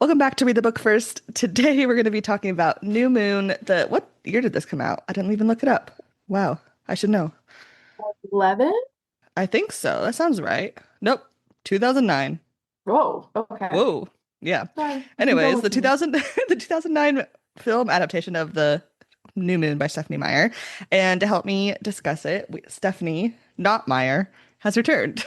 Welcome back to Read the Book First. Today we're going to be talking about New Moon. What year did this come out? I didn't even look it up. Wow, I should know. 11? I think so. That sounds right. Nope, 2009. Whoa, okay. Whoa. Yeah. Sorry, go Anyways, the with me. 2000 the 2009 film adaptation of The New Moon by Stephanie Meyer. And to help me discuss it, Stephanie, not Meyer, has returned.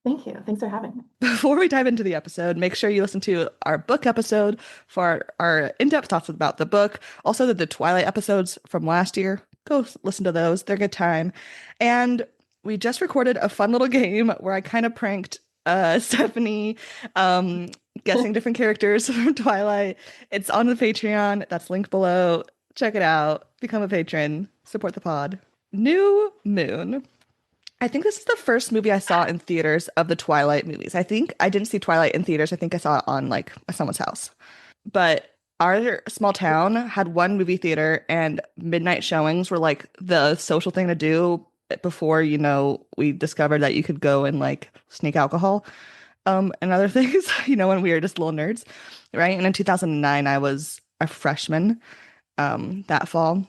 Thank you. Thanks for having me. Before we dive into the episode, make sure you listen to our book episode for our in-depth thoughts about the book. Also, the Twilight episodes from last year. Go listen to those. They're a good time. And we just recorded a fun little game where I kind of pranked Stephanie, um, guessing different characters from Twilight. It's on the Patreon. That's linked below. Check it out. Become a patron. Support the pod. New Moon. I think this is the first movie I saw in theaters of the Twilight movies. I think I didn't see Twilight in theaters. I think I saw it on like someone's house. But our small town had one movie theater and midnight showings were like the social thing to do before, we discovered that you could go and like sneak alcohol and other things, when we were just little nerds, right? And in 2009 I was a freshman that fall.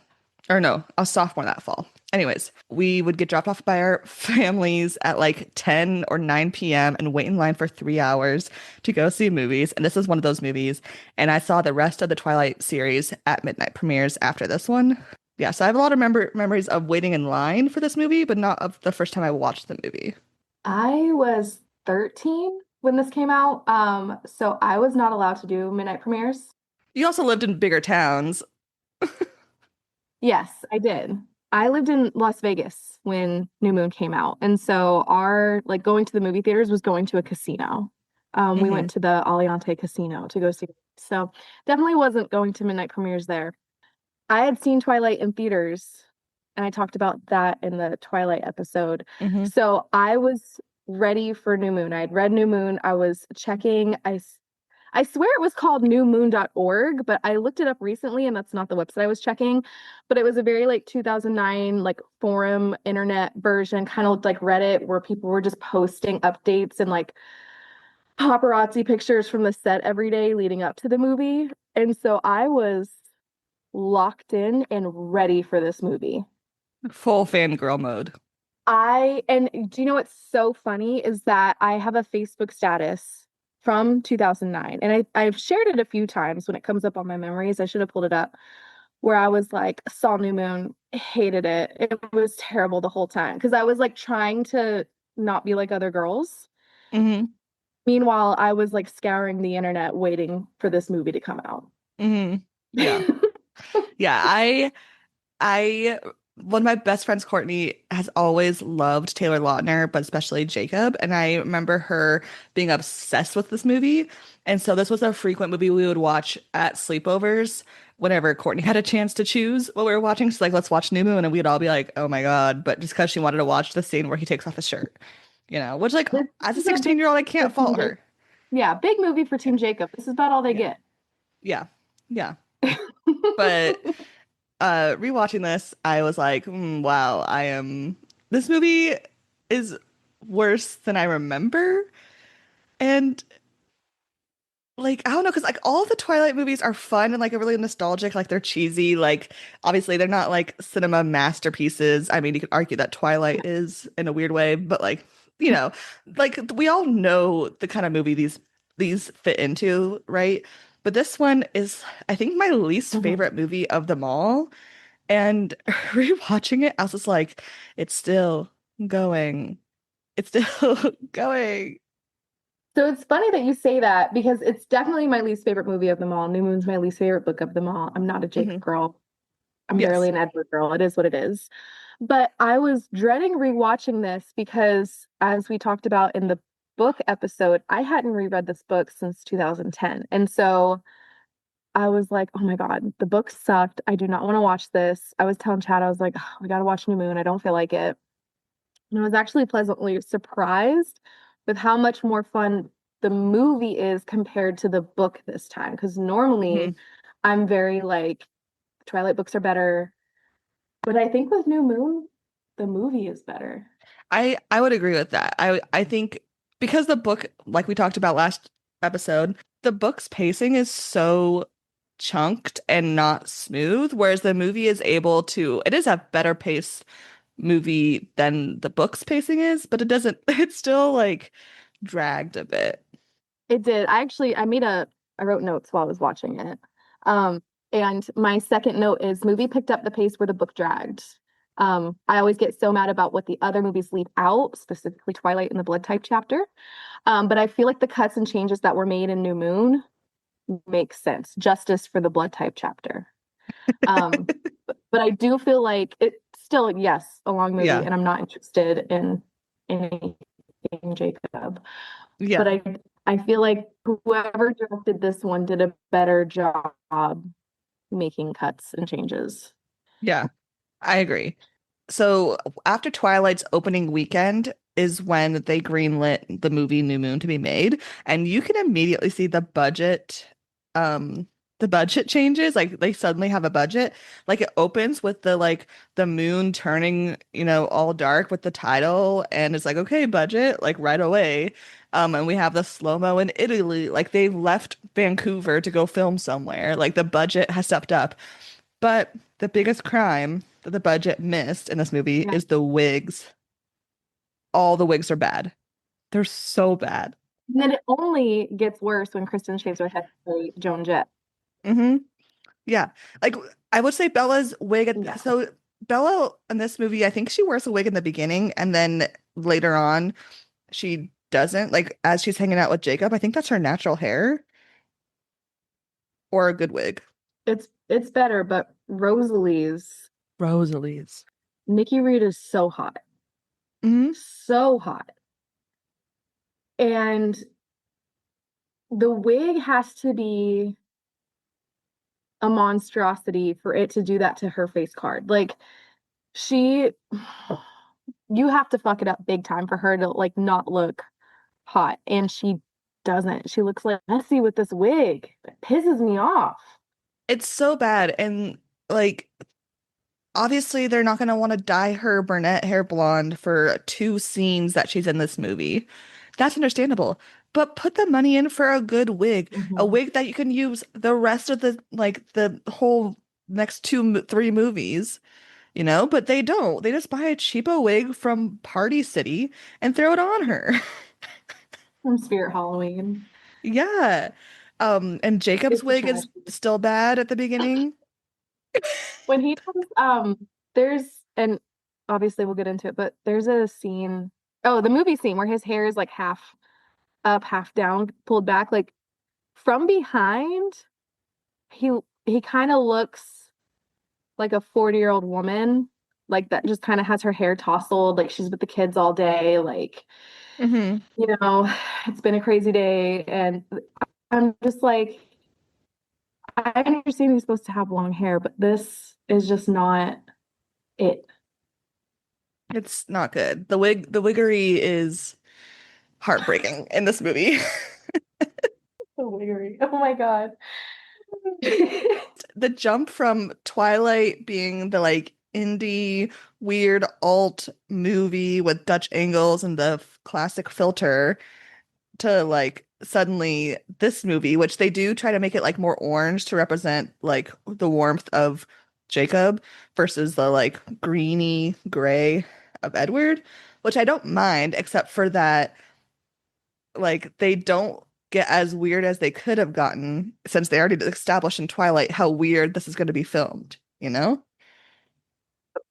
Or no, a sophomore that fall. Anyways, we would get dropped off by our families at like 10 or 9 p.m. and wait in line for 3 hours to go see movies. And this is one of those movies. And I saw the rest of the Twilight series at midnight premieres after this one. Yeah, so I have a lot of memories of waiting in line for this movie, but not of the first time I watched the movie. I was 13 when this came out, so I was not allowed to do midnight premieres. You also lived in bigger towns. Yes, I did. I lived in Las Vegas when New Moon came out, and so our like going to the movie theaters was going to a casino. We Hmm. went to the Aliante Casino to go see. So definitely wasn't going to midnight premieres there. I had seen Twilight in theaters, and I talked about that in the Twilight episode. Hmm. So I was ready for New Moon. I had read New Moon. I was checking. I swear it was called newmoon.org, but I looked it up recently and that's not the website I was checking. But it was a very like 2009 like forum internet version, kind of looked like Reddit, where people were just posting updates and like paparazzi pictures from the set every day leading up to the movie. And so I was locked in and ready for this movie. Full fangirl mode. And do you know what's so funny is that I have a Facebook status from 2009, and I've shared it a few times when it comes up on my memories. I should have pulled it up, where I was like, saw New Moon, hated it. It was terrible the whole time because I was like trying to not be like other girls. Hmm. Meanwhile, I was like scouring the internet waiting for this movie to come out. Hmm. Yeah. Yeah, I one of my best friends, Courtney, has always loved Taylor Lautner, but especially Jacob. And I remember her being obsessed with this movie. And so this was a frequent movie we would watch at sleepovers whenever Courtney had a chance to choose what we were watching. She's like, let's watch New Moon. And we'd all be like, oh my God. But just because she wanted to watch the scene where he takes off his shirt, which like This as a is a big 16-year-old, I for can't Team fault Jacob. her. Yeah, big movie for Team Jacob. This is about all they Yeah. get. Yeah. Yeah. But rewatching this, I was like, wow, this movie is worse than I remember. And like, I don't know, because like all of the Twilight movies are fun and like really nostalgic, like they're cheesy. Like, obviously, they're not like cinema masterpieces. I mean, you could argue that Twilight is in a weird way, but like, you know, like we all know the kind of movie these fit into, right? But this one is, I think, my least Mhm. favorite movie of them all. And rewatching it, I was just like, it's still going. It's still going. So it's funny that you say that because it's definitely my least favorite movie of them all. New Moon's my least favorite book of them all. I'm not a Jacob Hmm. girl. I'm barely Yes. an Edward girl. It is what it is. But I was dreading rewatching this because, as we talked about in the book episode, I hadn't reread this book since 2010. And so I was like, oh my God, the book sucked. I do not want to watch this. I was telling Chad, I was like, oh, we got to watch New Moon. I don't feel like it. And I was actually pleasantly surprised with how much more fun the movie is compared to the book this time. Because Hmm. normally I'm very like, Twilight books are better. But I think with New Moon, the movie is better. I would agree with that. I think because the book, like we talked about last episode, the book's pacing is so chunked and not smooth, whereas the movie is able to, it is a better pace movie than the book's pacing is, but it doesn't, it's still like dragged a bit. It did. I wrote notes while I was watching it. Um, and my second note is movie picked up the pace where the book dragged. I always get so mad about what the other movies leave out, specifically Twilight and the Blood Type chapter. But I feel like the cuts and changes that were made in New Moon make sense. Justice for the Blood Type chapter. Um, but I do feel like it's still, yes, a long movie, Yeah. and I'm not interested in anything Jacob. But Yeah. I feel like whoever directed this one did a better job making cuts and changes. Yeah. I agree. So after Twilight's opening weekend is when they greenlit the movie New Moon to be made, and you can immediately see um, the budget changes. Like they suddenly have a budget. Like it opens with the moon turning, all dark with the title, and it's like, okay, budget, like right away. And we have the slow-mo in Italy. Like they left Vancouver to go film somewhere. Like the budget has stepped up. But the biggest crime that the budget missed in this movie Yeah. is the wigs. All the wigs are bad. They're so bad. And then it only gets worse when Kristen shaves her head to play Joan Jett. Hmm. Yeah. Like I would say Bella's wig Yeah. so Bella in this movie, I think she wears a wig in the beginning and then later on she doesn't. Like as she's hanging out with Jacob, I think that's her natural hair or a good wig. It's better, but Rosalie's Rosalie's. Nikki Reed is so hot. Hmm. So hot. And the wig has to be a monstrosity for it to do that to her face card. Like she you have to fuck it up big time for her to like not look hot. And she doesn't. She looks like messy with this wig. It pisses me off. It's so bad. And like obviously they're not going to want to dye her brunette hair blonde for two scenes that she's in this movie. That's understandable. But put the money in for a good wig, a Mhm. wig that you can use the rest of the whole next three movies, But they don't. They just buy a cheapo wig from Party City and throw it on her. From Spirit Halloween. Yeah. And Jacob's It's a wig is tragedy. still bad at the beginning. When he does, there's and obviously we'll get into it, but there's a scene, oh, the movie scene where his hair is like half up, half down, pulled back, like from behind, he he kind of looks like a 40-year-old woman, like that just kind of has her hair tousled, like she's with the kids all day, like, Hmm. it's been a crazy day. And I'm just like, I understand he's supposed to have long hair, but this is just not it. It's not good. The wiggery is heartbreaking in this movie. So weird. Oh my God. The jump from Twilight being the indie weird alt movie with Dutch angles and the classic filter to suddenly this movie, which they do try to make it more orange to represent the warmth of Jacob versus the greeny gray of Edward, which I don't mind except for that they don't get as weird as they could have gotten since they already established in Twilight how weird this is going to be filmed, you know?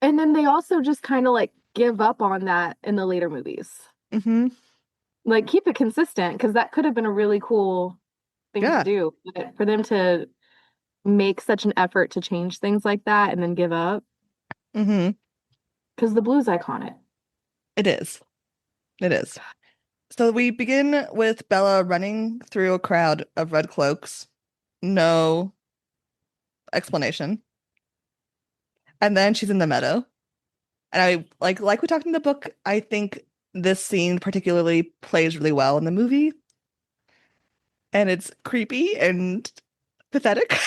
And then they also just kind of like give up on that in the later movies. Hmm. Like keep it consistent because that could have been a really cool thing to Yeah. do. But for them to make such an effort to change things like that and then give up, Hmm. because the blue's iconic. It is. It is. So we begin with Bella running through a crowd of red cloaks. No explanation. And then she's in the meadow. And I like we talked in the book, I think this scene particularly plays really well in the movie. And it's creepy and pathetic.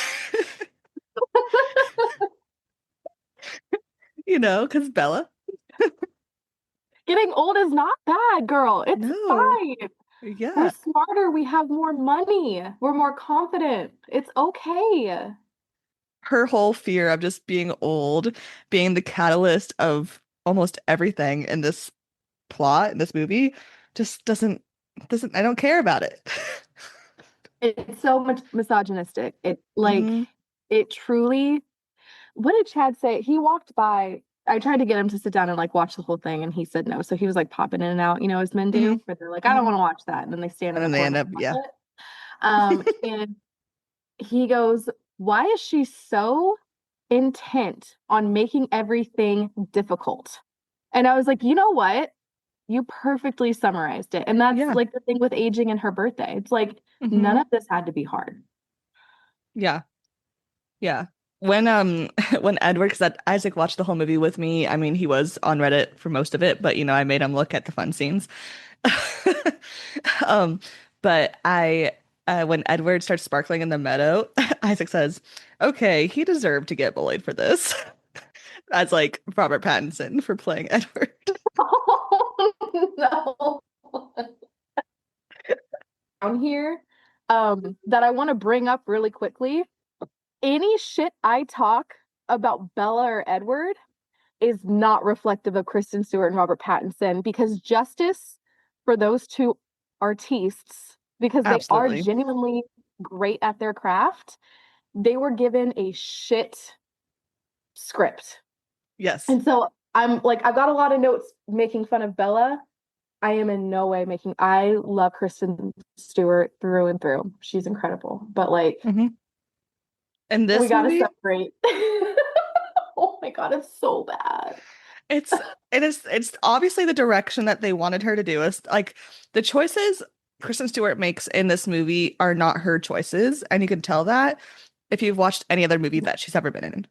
Because Bella. Getting old is not bad, girl. It's No. fine. We're Yeah. smarter. We have more money. We're more confident. It's okay. Her whole fear of just being old, being the catalyst of almost everything in this plot in this movie, just doesn't I don't care about it. It's so much misogynistic. It like Hmm. it truly. What did Chad say? He walked by. I tried to get him to sit down and like watch the whole thing, and he said no. So he was like popping in and out, as men Hmm. do, where they're like, I don't Hmm. want to watch that. And then they stand And in the then they end corner up, and yeah. watch it. And he goes, why is she so intent on making everything difficult? And I was like, you know what? You perfectly summarized it. And that's Yeah. like the thing with aging and her birthday. It's like none Hmm. of this had to be hard. Yeah. Yeah. When when Edward, because that Isaac watched the whole movie with me. I mean, he was on Reddit for most of it, but I made him look at the fun scenes. Um, but I when Edward starts sparkling in the meadow, Isaac says, "Okay, he deserved to get bullied for this." As like Robert Pattinson for playing Edward. Oh, no. Down here, that I want to bring up really quickly. Any shit I talk about Bella or Edward is not reflective of Kristen Stewart and Robert Pattinson because justice for those two artistes, because they are Absolutely. genuinely great at their craft, they were given a shit script. Yes. And so I'm like, I've got a lot of notes making fun of Bella. I am in no way making, I love Kristen Stewart through and through. She's incredible. But like, Hmm. In we this got to movie, separate. Oh my God, it's so bad. it's it's obviously the direction that they wanted her to do. Is like the choices Kristen Stewart makes in this movie are not her choices, and you can tell that if you've watched any other movie that she's ever been in.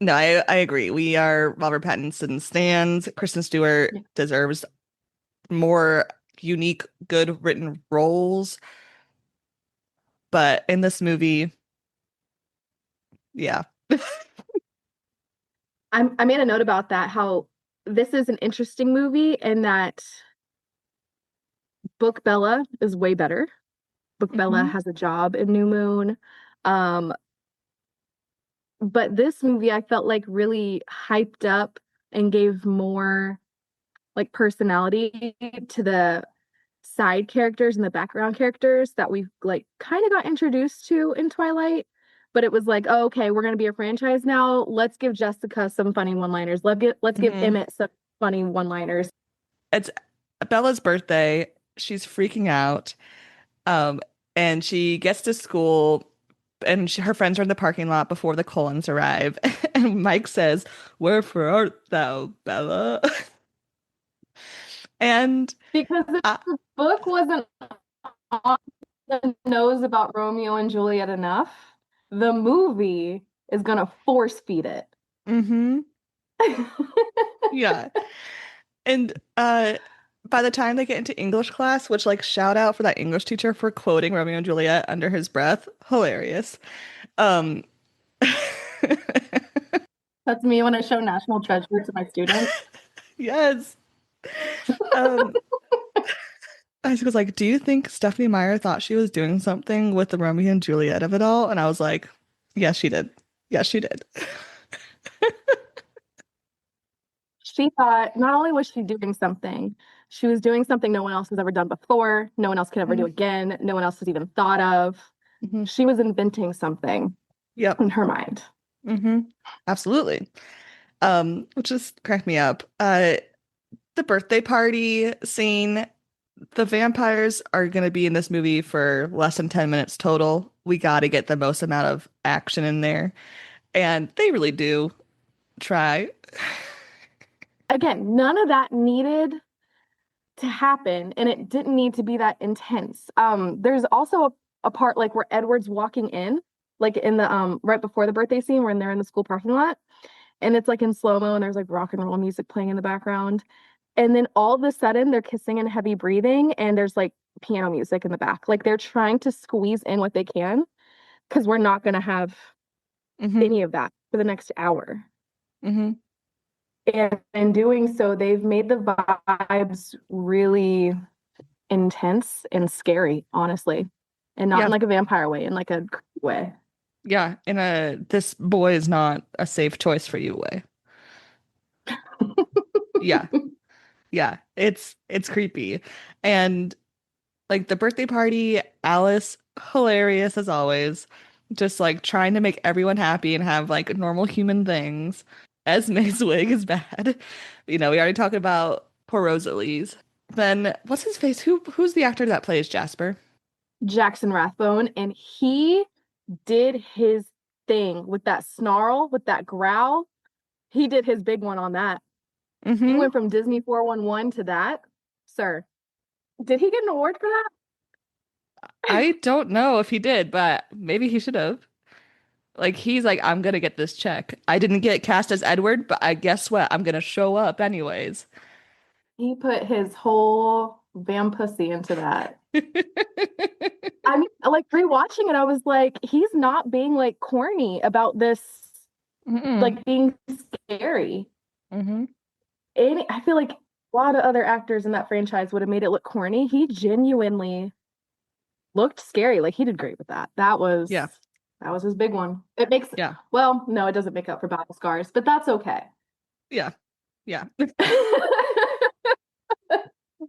No, I agree. We are Robert Pattinson stans. Kristen Stewart Yeah. deserves more unique, good written roles, but in this movie, yeah. I made a note about that, how this is an interesting movie and that Book Bella is way better. Book Bella Hmm. has a job in New Moon. Um, but this movie I felt like really hyped up and gave more like personality to the side characters and the background characters that we've like kind of got introduced to in Twilight. But it was like, oh, okay, we're gonna be a franchise now. Let's give Jessica some funny one-liners. Let's give Hmm. Emmett some funny one-liners. It's Bella's birthday. She's freaking out. Um, and she gets to school and her friends are in the parking lot before the Cullens arrive. And Mike says, "Wherefore art thou, Bella?" And Because if I, the book wasn't on the nose about Romeo and Juliet enough, the movie is gonna force feed it. mm-hmm, yeah. And by the time they get into English class, which like shout out for that English teacher for quoting Romeo and Juliet under his breath, hilarious. Um That's me when I show National Treasure to my students. yes. Um I was like, "Do you think Stephanie Meyer thought she was doing something with the Romeo and Juliet of it all?" And I was like, "Yes, she did. Yes, she did." She thought not only was she was doing something no one else has ever done before, no one else could ever do Mhm. again, no one else has even thought of. Mhm. She was inventing something Yep. in her mind. Hmm. Absolutely. Which just cracked me up. The birthday party scene, the vampires are going to be in this movie for less than 10 minutes total. We got to get the most amount of action in there. And they really do try. Again, none of that needed to happen and it didn't need to be that intense. There's also a part like where Edward's walking in, like in the right before the birthday scene when they're in the school parking lot, and it's like in slow-mo and there's like rock and roll music playing in the background. And then all of a sudden they're kissing and heavy breathing and there's like piano music in the back. Like they're trying to squeeze in what they can because we're not gonna have Hmm. any of that for the next hour. Hmm. And in doing so, they've made the vibes really intense and scary, honestly. And not in Yeah, like a vampire way, in like a creepy way. yeah. In a this boy is not a safe choice for you way. Yeah, yeah. It's creepy. And like the birthday party, Alice, hilarious as always. Just like trying to make everyone happy and have like normal human things. Esme's wig is bad. We already talked about poor Rosalie's. Then what's his face? Who's the actor that plays Jasper? Jackson Rathbone, and he did his thing with that snarl, with that growl. He did his big one on that. He Mm-hmm. went from Disney 411 to that. Sir, did he get an award for that? I don't know if he did, but maybe he should have. Like he's like, I'm gonna get this check. I didn't get cast as Edward, but I guess what? I'm gonna show up anyways. He put his whole pussy into that. I mean, like rewatching it, I was like, he's not being like corny about this, Mm-mm. like being scary. Mm-hmm. I feel like a lot of other actors in that franchise would have made it look corny. He genuinely looked scary. Like he did great with that. Yeah. That was his big one. It makes Yeah. well, no, it doesn't make up for battle scars, but that's okay. Yeah. Yeah.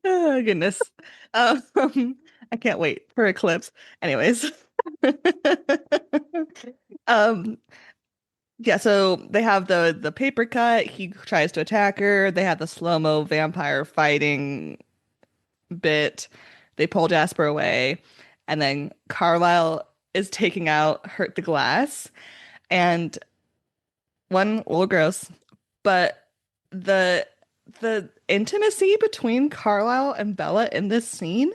Oh, goodness. Um, I can't wait for Eclipse. Anyways. Um, yeah, so they have the paper cut. He tries to attack her. They have the slow-mo vampire fighting bit. They pull Jasper away, and then Carlisle is taking out Hurt the Glass, and one a little gross, but the the intimacy between Carlisle and Bella in this scene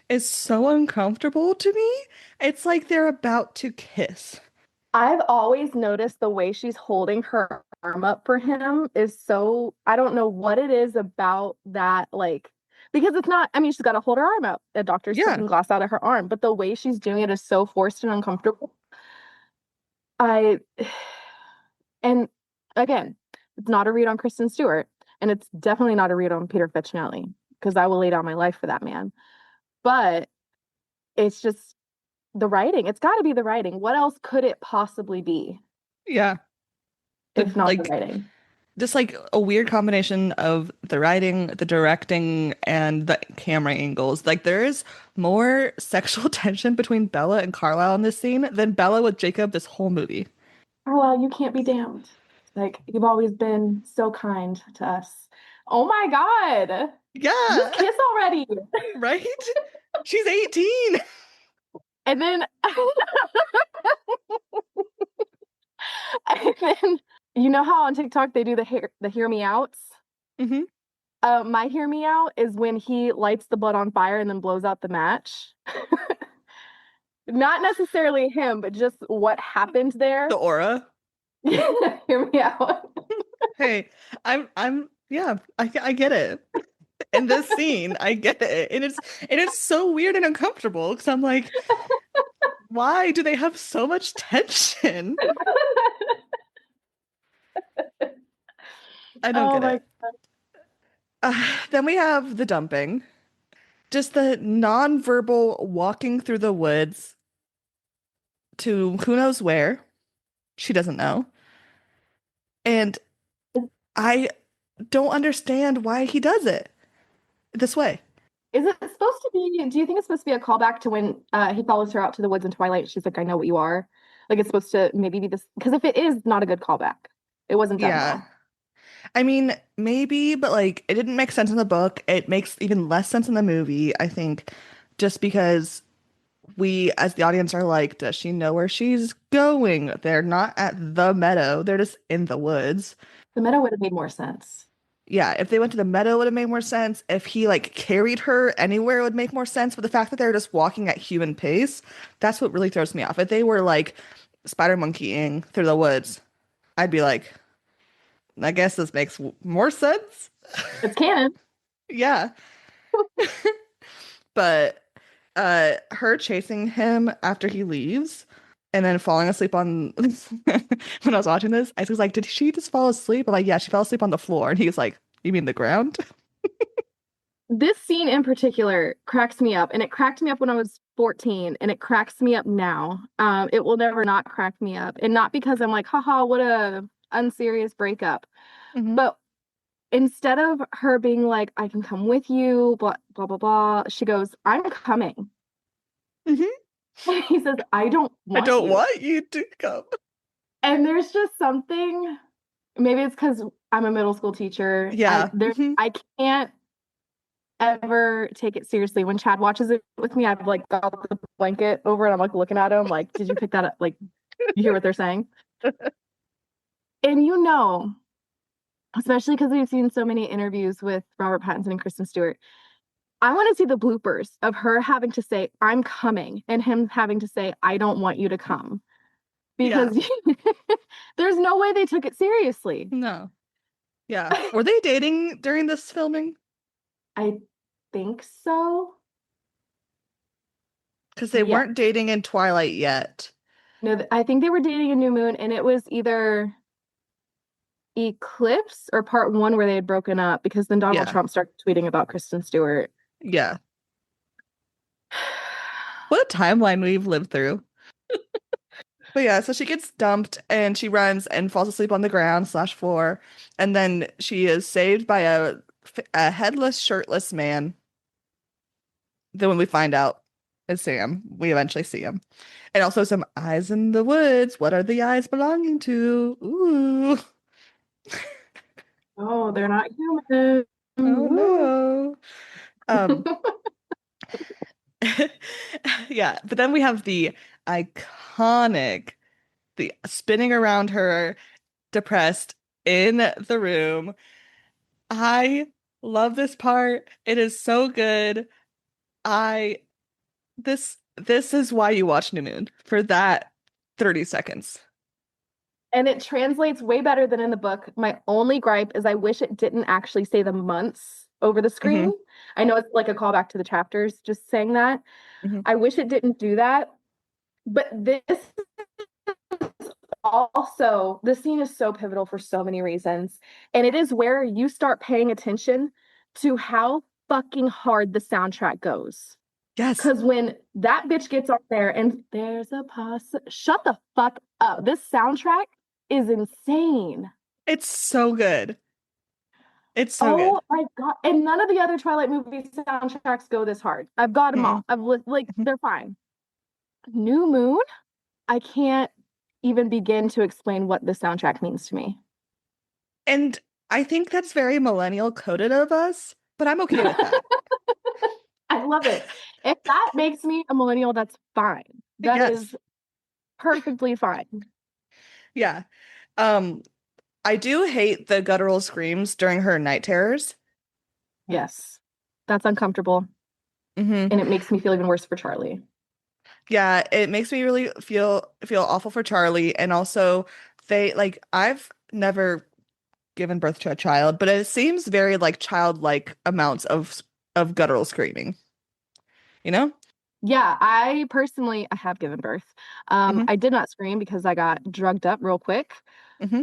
is so uncomfortable to me. It's like they're about to kiss. I've always noticed the way she's holding her arm up for him is so, I don't know what it is about that, like, because it's not, I mean, she's got to hold her arm out. The doctor's Yeah, taking glass out of her arm, but the way she's doing it is so forced and uncomfortable. I, and again, it's not a read on Kristen Stewart, and it's definitely not a read on Peter Facinelli, because I will lay down my life for that man. But it's just the writing. It's got to be the writing. What else could it possibly be yeah. if The not the like writing? just like a weird combination of the writing, the directing, and the camera angles. Like there is more sexual tension between Bella and Carlisle in this scene than Bella with Jacob this whole movie. Oh, well, you can't be damned. Like, you've always been so kind to us. Oh my God. Just Yeah, kiss already. right? She's 18. And then, and then, you know how on TikTok they do the hear me outs? Hmm. My hear me out is when he lights the blood on fire and then blows out the match. Not necessarily him, but just what happened The there. aura. Hear me out. Hey, yeah, I get it. In this scene, I get it. And it's so weird and uncomfortable because I'm like, why do they have so much tension? I don't Oh get my. it. Then we have the dumping. Just the non-verbal walking through the woods to who knows where. She doesn't know. And I don't understand why he does it this way. Is it supposed to be, do you think it's supposed to be a callback to when he follows her out to the woods in Twilight? She's like, I know what you are. Like it's supposed to maybe be this, because if it is not a good callback, it wasn't done Yeah. well. I mean, maybe, but like it didn't make sense in the book. It makes even less sense in the movie, I think, just because we as the audience are like, does she know where she's going? They're not at the meadow, they're just in the woods. The meta would have made more sense. Yeah, if they went to the meadow, it would have made more sense. If he like carried her anywhere, it would make more sense. But the fact that they're just walking at human pace, that's what really throws me off. If they were like spider monkeying through the woods, I'd be like, I guess this makes more sense. It's canon. Yeah. But her chasing him after he leaves and then falling asleep on when I was watching this, I was like, did she just fall asleep? I'm like, yeah, she fell asleep on the floor. And he was like, you mean the ground? this scene in particular cracks me up, and it cracked me up when I was 14, and it cracks me up now. It will never not crack me up, and not because I'm like, haha, what a unserious breakup, Hmm. but instead of her being like, I can come with you, blah blah blah blah, she goes, I'm coming. Hmm. And he says, I don't I want don't you. want you to come. And there's just something, maybe it's because I'm a middle school teacher. Yeah. Hmm. I can't ever take it seriously. When Chad watches it with me, I've like got the blanket over and I'm like looking at him like, did you pick that up? Like, you hear what they're saying? And especially because we've seen so many interviews with Robert Pattinson and Kristen Stewart, I want to see the bloopers of her having to say, I'm coming, and him having to say, I don't want you to come. Yeah. Because there's no way they took it seriously. No. Yeah. Were they dating during this filming? I think so. Because they Yeah. weren't dating in Twilight yet. No, I think they were dating a new moon, and it was either Eclipse or part one where they had broken up because then Donald Yeah. Trump started tweeting about Kristen Stewart. Yeah. What a timeline we've lived through. But yeah, so she gets dumped and she runs and falls asleep on the ground slash floor. And then she is saved by a headless, shirtless man. Then when we find out it's Sam, we eventually see him. And also some eyes in the woods. What are the eyes belonging to? Ooh. Oh, they're not human. Oh Woo. no. Um, yeah, but then we have the iconic, the spinning around her, depressed in the room. I love this part. It is so good. I this is why you watch New Moon for that 30 seconds. And it translates way better than in the book. My only gripe is I wish it didn't actually say the months over the Hmm. screen. I know it's like a callback to the chapters, just saying that. Hmm. I wish it didn't do that. But this scene is so pivotal for so many reasons. And it is where you start paying attention to how fucking hard the soundtrack goes. Yes, Because when that bitch gets up there and there's a shut the fuck up. This soundtrack is insane. it's so good. It's so Oh good. my God. And none of the other Twilight movie soundtracks go this hard. I've got them Mm-mm. all. Like, Mhm. they're fine. New Moon, I can't even begin to explain what the soundtrack means to me. And I think that's very millennial coded of us, but I'm okay with that. I love it. If that makes me a millennial, that's fine. That Yes. is perfectly fine. Yeah. Um, I do hate the guttural screams during her night terrors. Yes. That's uncomfortable. Hmm. And it makes me feel even worse for Charlie. Yeah, it makes me really feel awful for Charlie. And also they like I've never given birth to a child, but it seems very like childlike amounts of guttural screaming, you know? Yeah, I have given birth. Hmm. I did not scream because I got drugged up real quick, Hmm.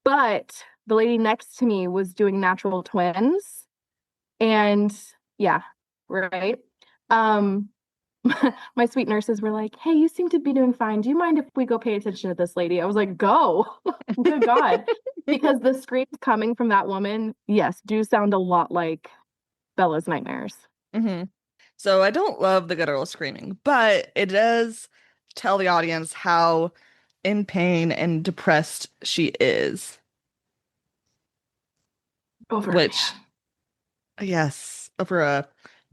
but the lady next to me was doing natural twins, and yeah, right. Um, my sweet nurses were like, "Hey, you seem to be doing fine. Do you mind if we go pay attention to this lady?" I was like, "Go." Good God. Because the screams coming from that woman, yes, do sound a lot like Bella's nightmares. Hmm. So I don't love the guttural screaming, but it does tell the audience how in pain and depressed she is, Over a which, man. yes, over a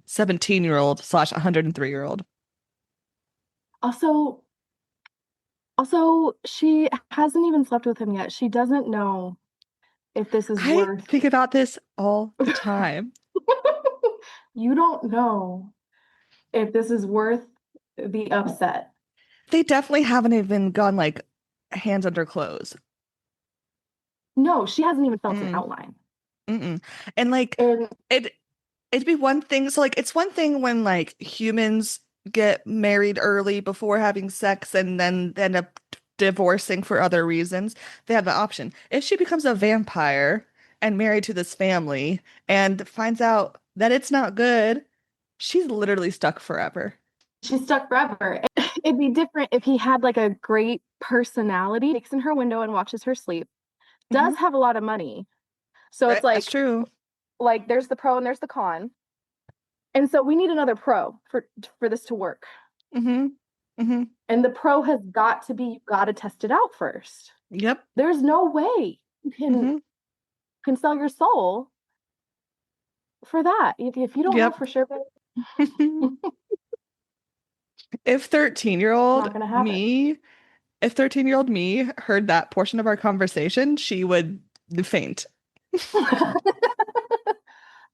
17-year-old slash 103-year-old. Also, also, she hasn't even slept with him yet. She doesn't know if this is I worth. think about this all the time. You don't know if this is worth the upset. They definitely haven't even gone like hands under clothes. No, she hasn't even felt an Mm, outline. mm-mm. And like And it it'd be one thing. So like it's one thing when like humans get married early before having sex and then end up divorcing for other reasons. They have the option. If she becomes a vampire and married to this family and finds out that it's not good, she's literally stuck forever. She's stuck forever. It'd be different if he had like a great personality, takes in her window and watches her sleep, Hmm. does have a lot of money. So it's Right, that's true. like there's the pro and there's the con. And so we need another pro for this to work. Hmm. Hmm. And the pro has got to be, you've got to test it out first. Yep. There's no way you Hmm. can sell your soul for that. If you don't know Yep. for sure, it's If 13-year-old not going to happen. me, if 13-year-old me heard that portion of our conversation, she would faint.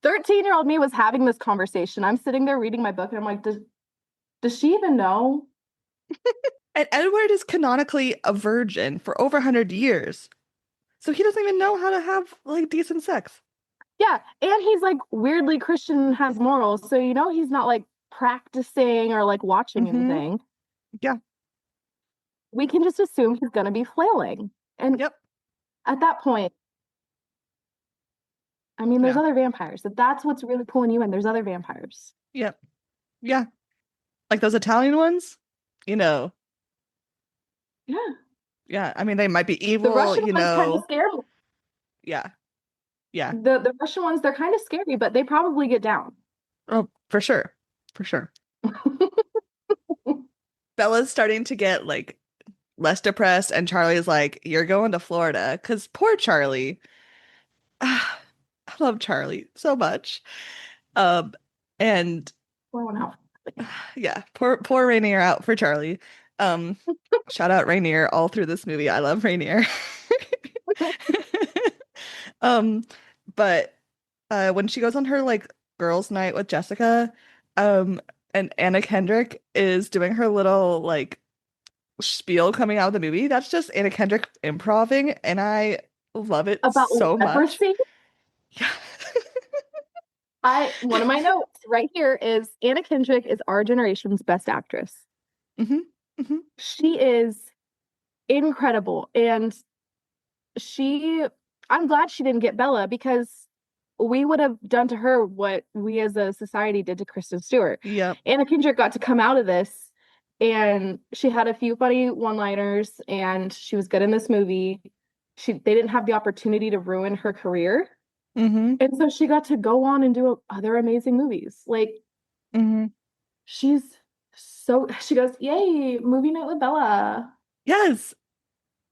13-year-old me was having this conversation. I'm sitting there reading my book and I'm like, does she even know? And Edward is canonically a virgin for over 100 years. So he doesn't even know how to have like decent sex. Yeah. And he's like weirdly Christian and has morals. So, he's not like practicing or like watching Hmm. anything. Yeah. We can just assume he's going to be flailing. And Yep. at that point, I mean, there's Yeah. other vampires. That's what's really pulling you in. There's other vampires. Yep. Yeah. Like those Italian ones, you know. Yeah. Yeah. I mean, they might be The evil, Russian ones kind of scare me. Yeah. Yeah. The Russian ones, they're kind of scary, but they probably get down. Oh, for sure. For sure. Bella's starting to get like less depressed, and Charlie's like, "You're going to Florida." Because poor Charlie. Ah, I love Charlie so much. Um, and Pour one out. yeah, poor Rainier out for Charlie. Um, Shout out Rainier all through this movie. I love Rainier. Um, but when she goes on her like girls' night with Jessica, um, and Anna Kendrick is doing her little like spiel coming out of the movie, that's just Anna Kendrick improving, and I love it About so much. leprosy, Yeah. one of my notes right here is Anna Kendrick is our generation's best actress. Hmm. Hmm. She is incredible. And she, I'm glad she didn't get Bella because we would have done to her what we as a society did to Kristen Stewart. Yep. Anna Kendrick got to come out of this and she had a few funny one-liners and she was good in this movie. They didn't have the opportunity to ruin her career. Hmm. And so she got to go on and do other amazing movies. Like Hmm. she's she goes, "Yay, movie night with Bella." Yes.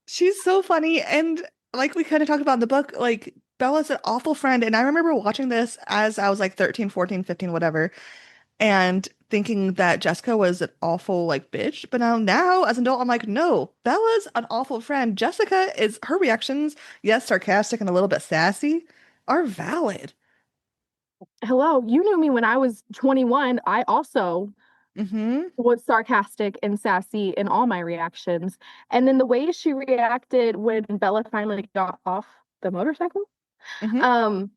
She's so funny. And like we kind of talked about in the book, like Bella's an awful friend. And I remember watching this as I was like 13, 14, 15, whatever, and thinking that Jessica was an awful like bitch. But now as an adult, I'm like, no, Bella's an awful friend. Jessica is her reactions, yes, sarcastic and a little bit sassy, are valid. Hello, you knew me when I was 21. I also Mm-hmm. was sarcastic and sassy in all my reactions. And then the way she reacted when Bella finally got off the motorcycle, Mm-hmm. um,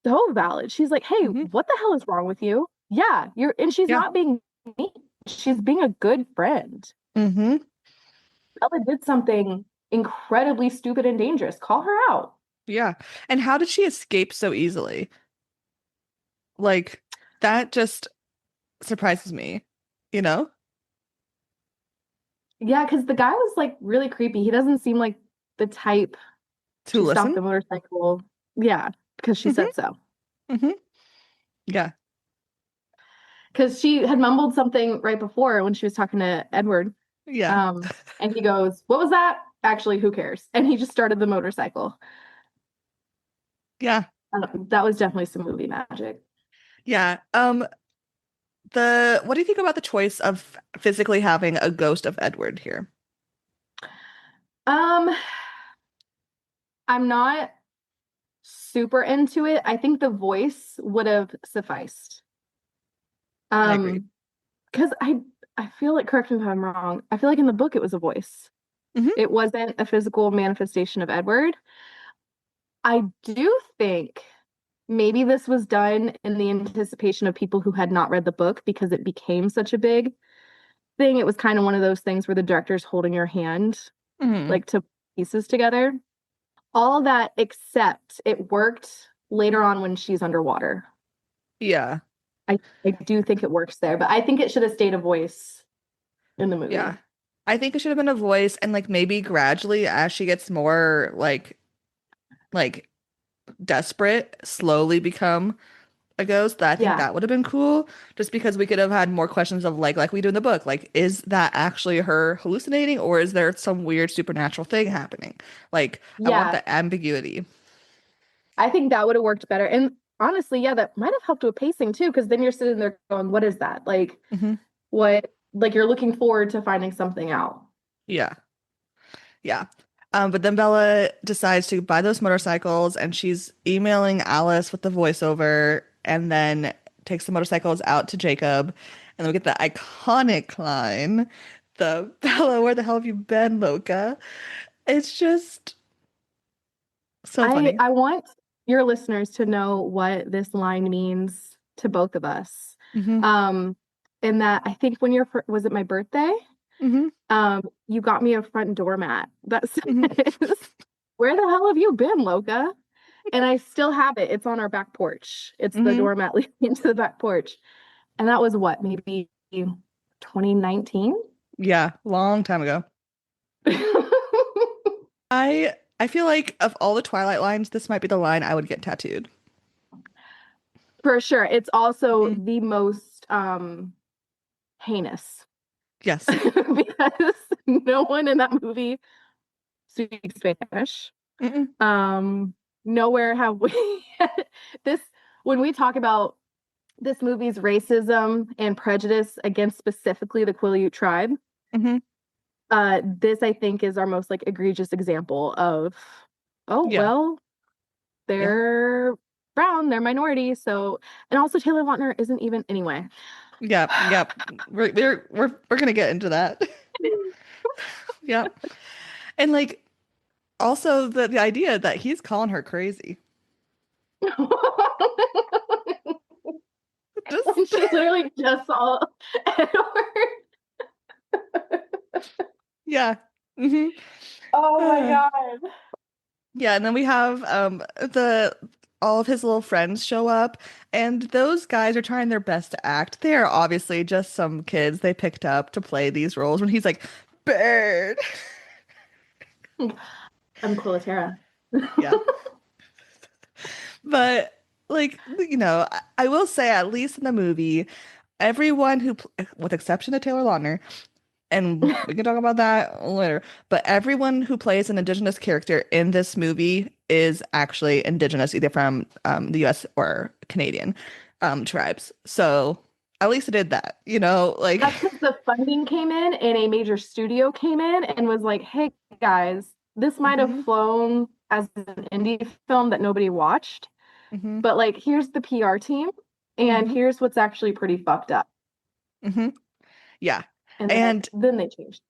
so valid. She's like, "Hey, Mm-hmm. what the hell is wrong with you?" Yeah, and she's Yeah. not being mean. She's being a good friend. Mm-hmm. Bella did something incredibly stupid and dangerous. Call her out. Yeah. And how did she escape so easily? Like that just surprises me, you know? Yeah, because the guy was like really creepy. He doesn't seem like the type To to stop listen. the motorcycle. Yeah, because she Mm-hmm. said so. Mm-hmm. Yeah. Because she had mumbled something right before when she was talking to Edward. Yeah. And he goes, "What was that? Actually, who cares?" And he just started the motorcycle. Yeah. That was definitely some movie magic. Yeah. The what do you think about the choice of physically having a ghost of Edward here? Um, I'm not super into it. I think the voice would have sufficed. I agree. Um, because I feel like, correct me if I'm wrong, I feel like in the book it was a voice. Hmm. It wasn't a physical manifestation of Edward. I do think maybe this was done in the anticipation of people who had not read the book because it became such a big thing. It was kind of one of those things where the director's holding your hand, Hmm. like to pieces together. All that except it worked later on when she's underwater. Yeah. I do think it works there, but I think it should have stayed a voice in the Yeah. movie. I think it should have been a voice and like maybe gradually as she gets more like desperate, slowly become a ghost. That I think Yeah. that would have been cool just because we could have had more questions of like we do in the book. Like, is that actually her hallucinating or is there some weird supernatural thing happening? Like, I want Yeah. the ambiguity. I think that would have worked better. And honestly, yeah, that might have helped with pacing too, because then you're sitting there going, what is that? Like, Hmm. what, like you're looking forward to finding something out. Yeah. Yeah. But then Bella decides to buy those motorcycles and she's emailing Alice with the voiceover and then takes the motorcycles out to Jacob. And then we get the iconic line, the Bella, where the hell have you been, Loca? It's just so funny. I want your listeners to know what this line means to both of us. Hmm. Um, in that I think when you're, was it my birthday? Hmm. You got me a front doormat that says, Hmm. "Where the hell have you been, Loca?" And I still have it. It's on our back porch. It's the Hmm. doormat leading into the back porch. And that was what, maybe 2019? Yeah, long time ago. I feel like of all the Twilight lines, this might be the line I would get tattooed. For sure. It's also Hmm. the most heinous Yes. because no one in that movie speaks Spanish. Mm-mm. Nowhere have we this when we talk about this movie's racism and prejudice against specifically the Quileute tribe. Hmm. This I think is our most like egregious example of, oh Yeah. well, Yeah. they're brown, they're minority, so and also Taylor Lautner isn't even anyway. Yep, yep. We're gonna get into that. Yep. And like also the idea that he's calling her crazy. And Just she literally just saw Edward. yeah. Hmm. Oh my God. Yeah, and then we have the all of his little friends show up and those guys are trying their best to act. They are obviously just some kids they picked up to play these roles when he's like, Bird. I'm Quillatera. Yeah. But like, I will say at least in the movie, everyone with exception of Taylor Lautner, and we can talk about that later, but everyone who plays an Indigenous character in this movie is actually Indigenous, either from the US or Canadian tribes. So at least it did that, like, That's because the funding came in and a major studio came in and was like, hey guys, this might have hmm. flown as an indie film that nobody watched, Hmm. but like, here's the PR team and Hmm. here's what's actually pretty fucked up. Hmm. Yeah. And And then they changed.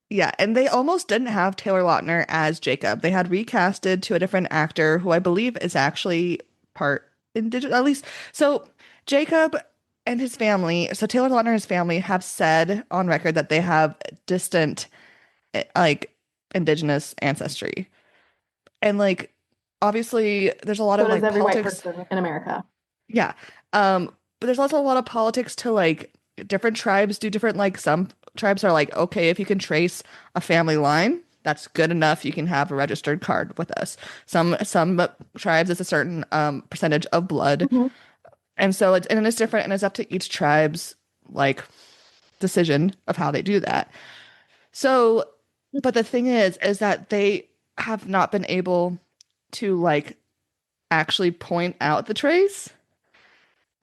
yeah, and they almost didn't have Taylor Lautner as Jacob. They had recasted to a different actor who I believe is actually part indigenous, at least. So Jacob and his family, so Taylor Lautner and his family have said on record that they have distant, like, indigenous ancestry. And like, obviously, there's a lot So of does like every white politics. person in America. Yeah. But there's also a lot of politics to like different tribes do different like some tribes are like, okay, if you can trace a family line, that's good enough. You can have a registered card with us. Some tribes it's a certain percentage of blood. Mhm. And so it's different and it's up to each tribe's like decision of how they do that. So, but the thing is that they have not been able to like actually point out the trace.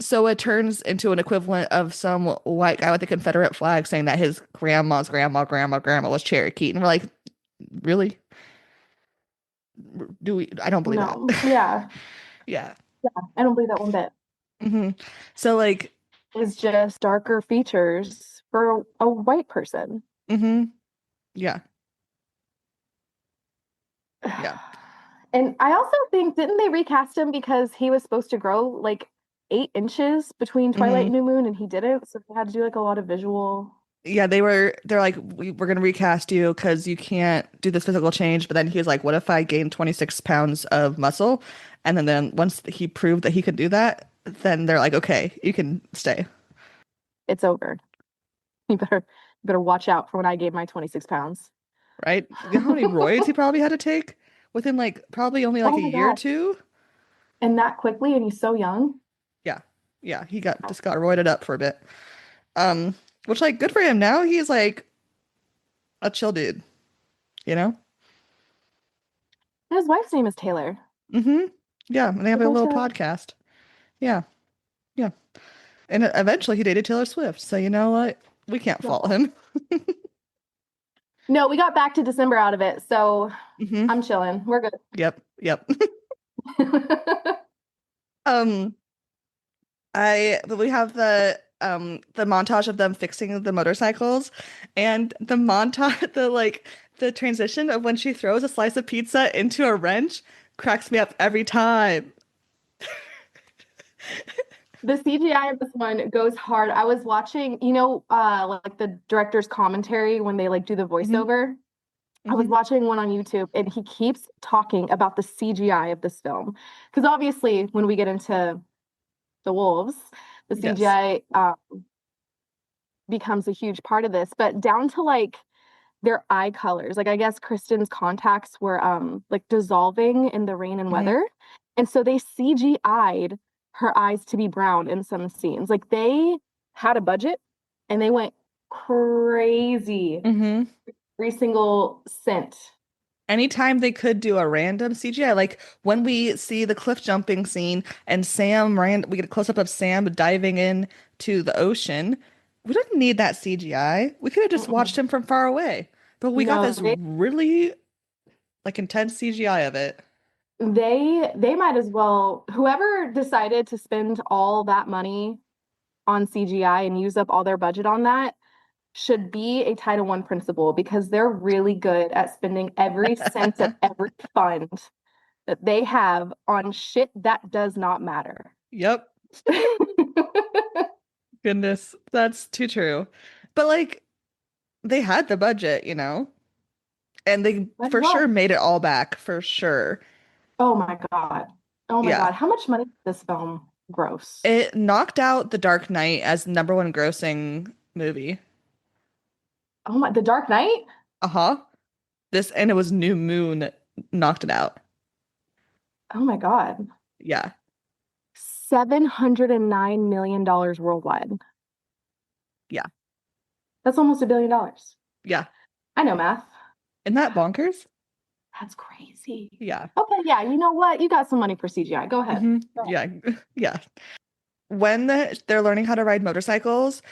So it turns into an equivalent of some white guy with a Confederate flag saying that his grandma was Cherokee. And we're like, really? Do we? I don't believe that. No. Yeah. Yeah. Yeah. I don't believe that one bit. Hmm. So like, It's just darker features for a white person. hmm, yeah, yeah. And I also think, didn't they recast him because he was supposed to grow like 8 inches between Twilight Hmm. and New Moon and he didn't? So they had to do like a lot of visual. Yeah, they're like, we're gonna recast you because you can't do this physical change. But then he was like, what if I gain 26 pounds of muscle? And then once he proved that he could do that, then they're like, okay, you can stay, It's over. You better watch out for when I gave my 26 pounds. right? You know how many roids he probably had to take within like probably only like Oh a my year or God. two? And that quickly, and he's so young. Yeah. Yeah, he got roided up for a bit. Which like good for him. Now he's like a chill dude, you know? And his wife's name is Taylor. Mm-hmm. Yeah, and they have Good a old little Taylor. podcast. Yeah. Yeah. And eventually he dated Taylor Swift. So you know what? We can't fault No. him. No, we got back to December out of it, so Mm-hmm. I'm chilling. We're good. Yep. Yep. Um, we have the montage of them fixing the motorcycles and the montage the transition of when she throws a slice of pizza into a wrench cracks me up every time. The CGI of this one goes hard. I was watching, like the director's commentary when they like do the Hmm. voiceover. I was Hmm. watching one on YouTube and he keeps talking about the CGI of this film. Because obviously, when we get into the wolves, the Yes. CGI becomes a huge part of this, but down to like their eye colors. Like I guess Kristen's contacts were like dissolving in the rain and Hmm. weather. And so they CGI'd her eyes to be brown in some scenes. Like they had a budget and they went crazy Hmm. every single cent. Anytime they could do a random CGI, like when we see the cliff jumping scene and we get a close up of Sam diving in to the ocean. We didn't need that CGI. We could have just watched Mm-mm. him from far away. But we got No, this really like intense CGI of it. they might as well, whoever decided to spend all that money on CGI and use up all their budget on that should be a Title I principal because they're really good at spending every cent of every fund that they have on shit that does not matter. Yep. Goodness, that's too true. But like they had the budget, you know, and they But for sure well, made it all back for sure. oh my God. Oh my Yeah. God. How much money did this film gross? It knocked out The Dark Knight as number one grossing movie. Oh my, The Dark Knight? Uh-huh. This and it was New Moon knocked it out. Oh my God. Yeah. $709 million worldwide. Yeah. That's almost $1 billion. Yeah. I know math. Isn't that bonkers? That's crazy. Yeah. Okay, yeah, you know what? You got some money for CGI. Go ahead. Hmm. Go ahead. Yeah. Yeah. When they're learning how to ride motorcycles,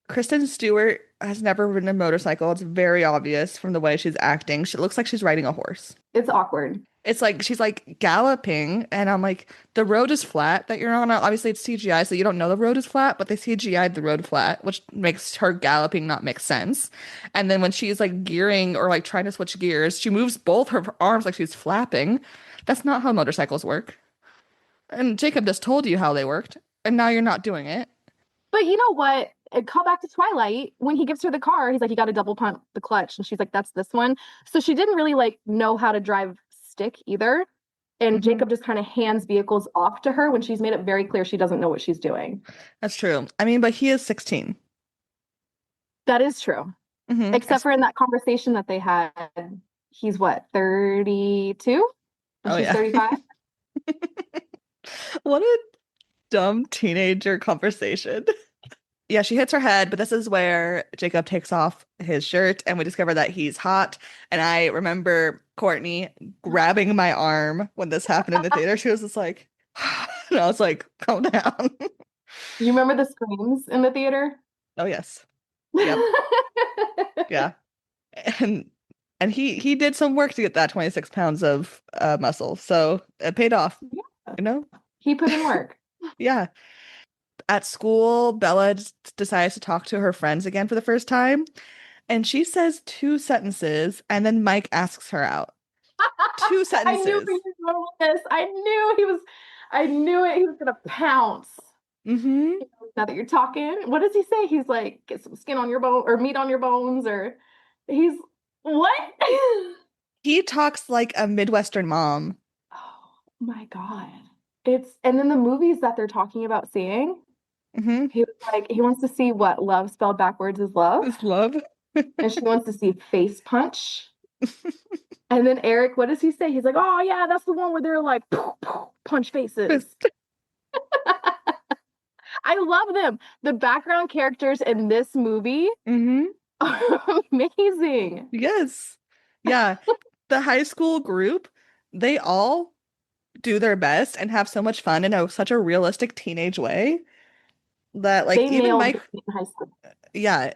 Kristen Stewart has never ridden a motorcycle. It's very obvious from the way she's acting. She looks like she's riding a horse. It's awkward. It's like she's like galloping, and I'm like, the road is flat that you're on. Obviously, it's CGI, so you don't know the road is flat, but they CGI'd the road flat, which makes her galloping not make sense. And then when she's like gearing or like trying to switch gears, she moves both her arms like she's flapping. That's not how motorcycles work. And Jacob just told you how they worked, and now you're not doing it. But you know what? Call back to Twilight. When he gives her the car, he's like, you got to double pump the clutch. And she's like, that's this one. So she didn't really like know how to drive stick either. And Hmm. Jacob just kind of hands vehicles off to her when she's made it very clear she doesn't know what she's doing. That's true. I mean, but he is 16. That is true. Hmm. Except for in that conversation that they had, he's what, 32? And Oh she's yeah. 35? What a dumb teenager conversation. Yeah, she hits her head, but this is where Jacob takes off his shirt and we discover that he's hot. And I remember Courtney grabbing my arm when this happened in the theater. She was just like, and I was like, calm down. You remember the screams in the theater? Oh yes. Yep. Yeah. And he did some work to get that 26 pounds of muscle. So it paid off, Yeah, you know? he put in work. Yeah. At school, Bella decides to talk to her friends again for the first time. And she says two sentences, and then Mike asks her out. Two I knew he sentences. was going with this. I knew it. He was gonna pounce. Hmm. Now that you're talking, what does he say? He's like, get some skin on your bone or meat on your bones, or he's what? He talks like a Midwestern mom. Oh my God. And then the movies that they're talking about seeing, Hmm. he was like, he wants to see what love spelled backwards is love. This love. And she wants to see Face Punch. And then Eric, what does he say? He's like, oh yeah, that's the one where they're like punch faces. I love them. The background characters in this movie Hmm. are amazing. Yes. Yeah. The high school group, they all do their best and have so much fun in such a realistic teenage way that like They even nailed Mike, it in high school. yeah,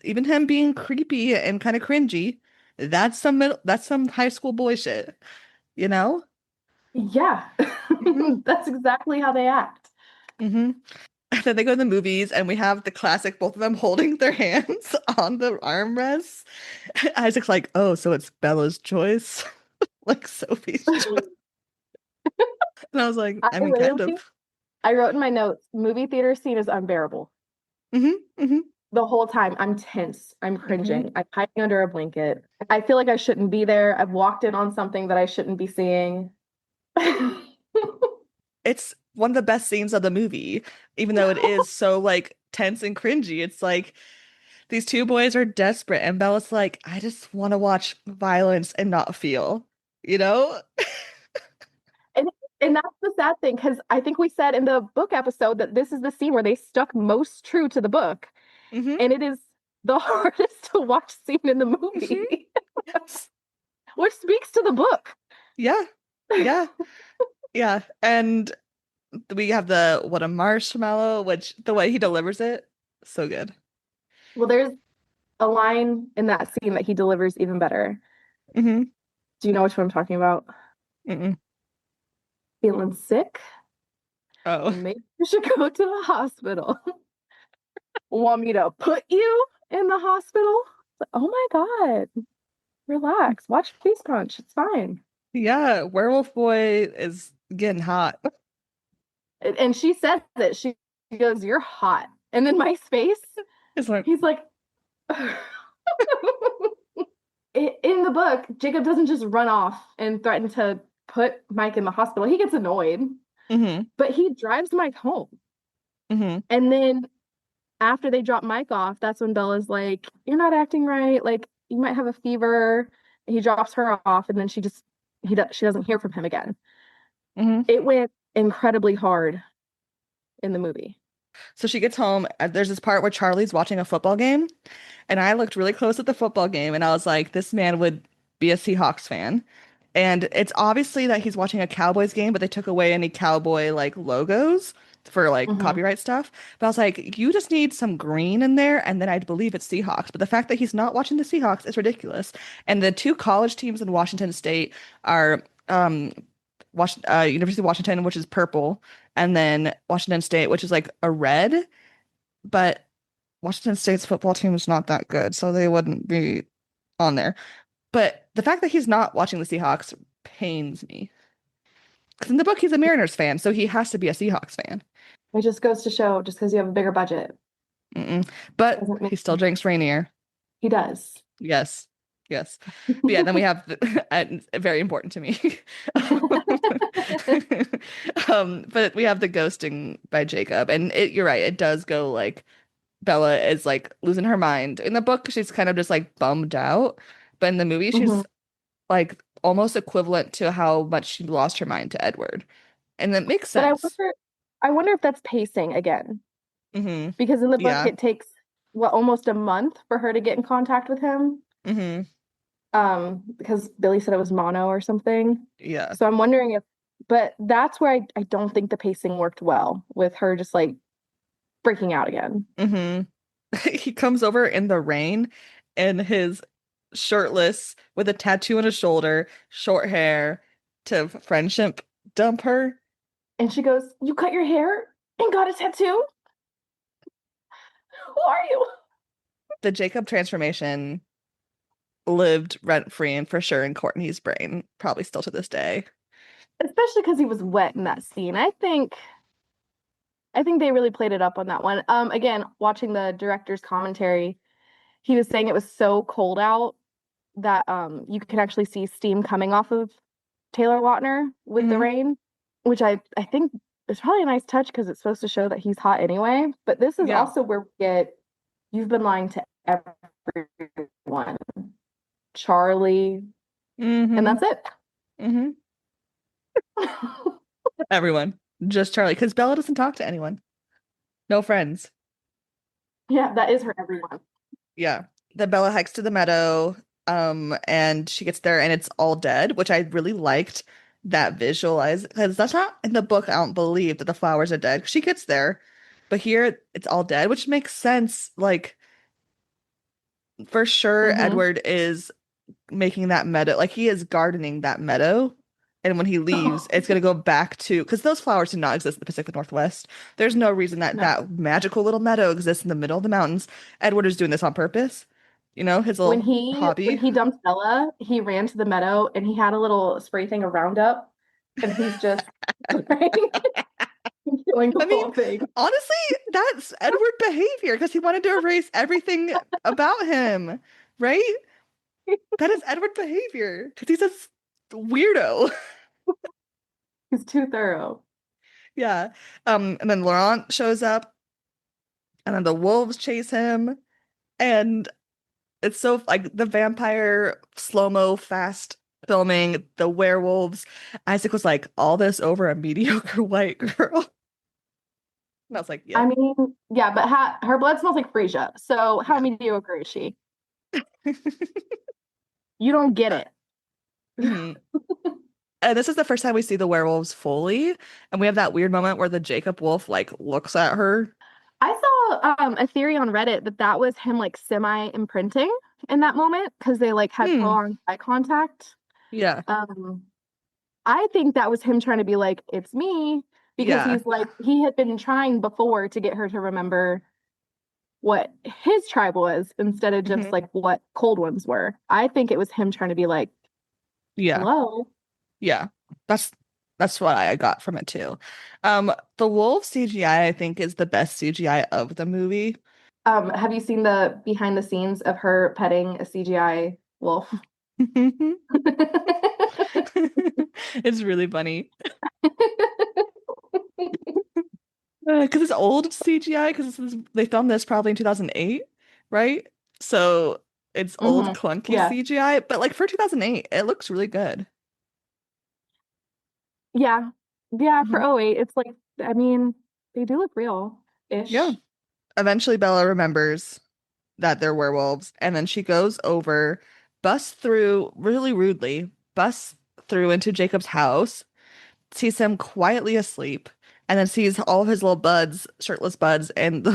even him being creepy and kind of cringy, that's some high school boy shit, you know? Yeah, Hmm. that's exactly how they act. Hmm. And then they go to the movies and we have the classic, both of them holding their hands on the armrests. Isaac's like, oh, so it's Bella's choice, like Sophie's choice. And I was like, I I mean, kind literally, of. I wrote in my notes, movie theater scene is unbearable. Hmm. Hmm. The whole time I'm tense. I'm Hmm. cringing. I'm hiding under a blanket. I feel like I shouldn't be there. I've walked in on something that I shouldn't be seeing. It's one of the best scenes of the movie, even though it is so like tense and cringy. It's like these two boys are desperate, and Bella's like, I just want to watch violence and not feel, you know? And and that's the sad thing because I think we said in the book episode that this is the scene where they stuck most true to the book, Hmm. and it is the hardest to watch scene in the Hmm. movie, Yes. which speaks to the book. Yeah. Yeah. Yeah. And we have the what a marshmallow, which the way he delivers it, so good. Well, there's a line in that scene that he delivers even better. Hmm. Do you know which one I'm talking about? Mm-mm. Feeling sick? Oh. Maybe you should go to the hospital. Want me to put you in the hospital? Oh my God, relax. Watch Face Punch. It's fine. Yeah, Werewolf Boy is getting hot. And she says it. She goes, "You're hot." And then Mike's face, It's like, he's like, in the book, Jacob doesn't just run off and threaten to put Mike in the hospital. He gets annoyed, hmm. but he drives Mike home. Hmm. And then after they drop Mike off, that's when Bella's like, "You're not acting right. Like, you might have a fever." And he drops her off, and then she doesn't hear from him again. Hmm. It went incredibly hard in the movie. So she gets home. There's this part where Charlie's watching a football game, and I looked really close at the football game, and I was like, this man would be a Seahawks fan. And it's obviously that he's watching a Cowboys game, but they took away any cowboy like logos for like Mhm. copyright stuff. But I was like, you just need some green in there, and then I'd believe it's Seahawks. But the fact that he's not watching the Seahawks is ridiculous. And the two college teams in Washington State are University of Washington, which is purple, and then Washington State, which is like a red. But Washington State's football team is not that good, so they wouldn't be on there. But the fact that he's not watching the Seahawks pains me. Because in the book, he's a Mariners fan, so he has to be a Seahawks fan. It just goes to show, just because you have a bigger budget Mm-mm. But doesn't he make still drinks Rainier. he does. Yes. Yes. But yeah, then we have very important to me. But we have the ghosting by Jacob, and you're right, it does go like Bella is like losing her mind. In the book, she's kind of just like bummed out, but in the movie, Mhm. she's like almost equivalent to how much she lost her mind to Edward. And that makes But sense. I wonder if that's pacing again, Hmm. because in the book Yeah. it takes what almost a month for her to get in contact with him. Hmm. Because Billy said it was mono or something. Yeah. So I'm wondering if, but that's where I don't think the pacing worked well with her just like breaking out again. Hmm. He comes over in the rain and his shirtless with a tattoo on his shoulder, short hair to friendship dump her. And she goes, "You cut your hair and got a tattoo? Who are you?" The Jacob transformation lived rent free and for sure in Courtney's brain, probably still to this day. Especially because he was wet in that scene. I think they really played it up on that one. Again, watching the director's commentary, he was saying it was so cold out that you can actually see steam coming off of Taylor Lautner with the Hmm. rain. which I think is probably a nice touch because it's supposed to show that he's hot anyway. But this is Yeah. also where we get you've been lying to everyone, Charlie, and Mm-hmm. that's it. Mm-hmm. Everyone. Just Charlie. Because Bella doesn't talk to anyone. No friends. Yeah, that is her everyone. Yeah. The Bella hikes to the meadow, and she gets there and it's all dead, which I really liked that visualize because that's not in the book. I don't believe that the flowers are dead. She gets there, but here it's all dead, which makes sense. Like for sure, Hmm. Edward is making that meadow, like he is gardening that meadow. And when he leaves, it's going to go back to because those flowers do not exist in the Pacific Northwest. There's no reason that No. that magical little meadow exists in the middle of the mountains. Edward is doing this on purpose, his When little hobby. he dumped Bella, he ran to the meadow and he had a little spray thing of Roundup, and he's just spraying and killing the I mean, whole thing. honestly, that's Edward behavior because he wanted to erase everything about him, right? That is Edward behavior because he's a weirdo. He's too thorough. Yeah. And then Laurent shows up, and then the wolves chase him, and it's so like the vampire slow-mo fast filming, the werewolves. Isaac was like, all this over a mediocre white girl. And I was like, I yep. mean, yeah, but her blood smells like Frisia. So how Yeah. mediocre is she? You don't get Uh, it. mhm. And this is the first time we see the werewolves fully, and we have that weird moment where the Jacob wolf like looks at her. I saw a theory on Reddit that that was him like semi-imprinting in that moment because they like had Hmm. prolonged eye contact. Yeah. Um, I think that was him trying to be like, it's me, because Yeah. he's like, he had been trying before to get her to remember what his tribe was instead of just Hmm. like what cold ones were. I think it was him trying to be like, Yeah. hello. Yeah. That's that's what I got from it too. The wolf CGI I think is the best CGI of the movie. Have you seen the behind the scenes of her petting a CGI wolf? It's really funny. Because it's old CGI, because they filmed this probably in 2008, right? So it's old, Hmm. clunky Yeah. CGI, but like for 2008, it looks really good. Yeah. Yeah, for Mhm. '08, it's like, I mean, they do look Yeah. real-ish. Eventually, Bella remembers that they're werewolves, and then she goes over, busts through really rudely, busts through into Jacob's house, sees him quietly asleep, and then sees all of his little buds, shirtless buds, and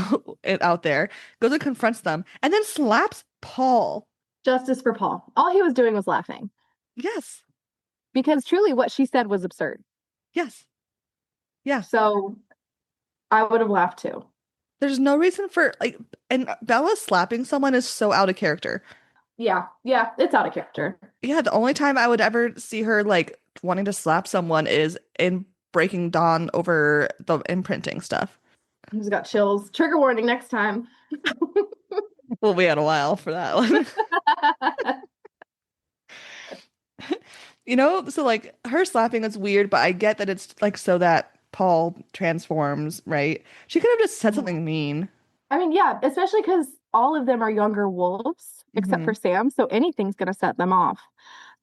out there, goes and confronts them, and then slaps Paul. Justice for Paul. All he was doing was laughing Yes, because truly what she said was absurd. yes, yeah. So I would have laughed too. There's no reason for like, and Bella slapping someone is so out of character. Yeah. Yeah. It's out of character. Yeah, the only time I would ever see her like wanting to slap someone is in Breaking Dawn over the imprinting stuff. He's got chills. Trigger warning next time. We'll wait a while for that one. So like her slapping is weird, but I get that it's like so that Paul transforms, right? She could have just said something mean. I mean, yeah, especially because all of them are younger wolves, except for Hmm. Sam, so anything's gonna set them off.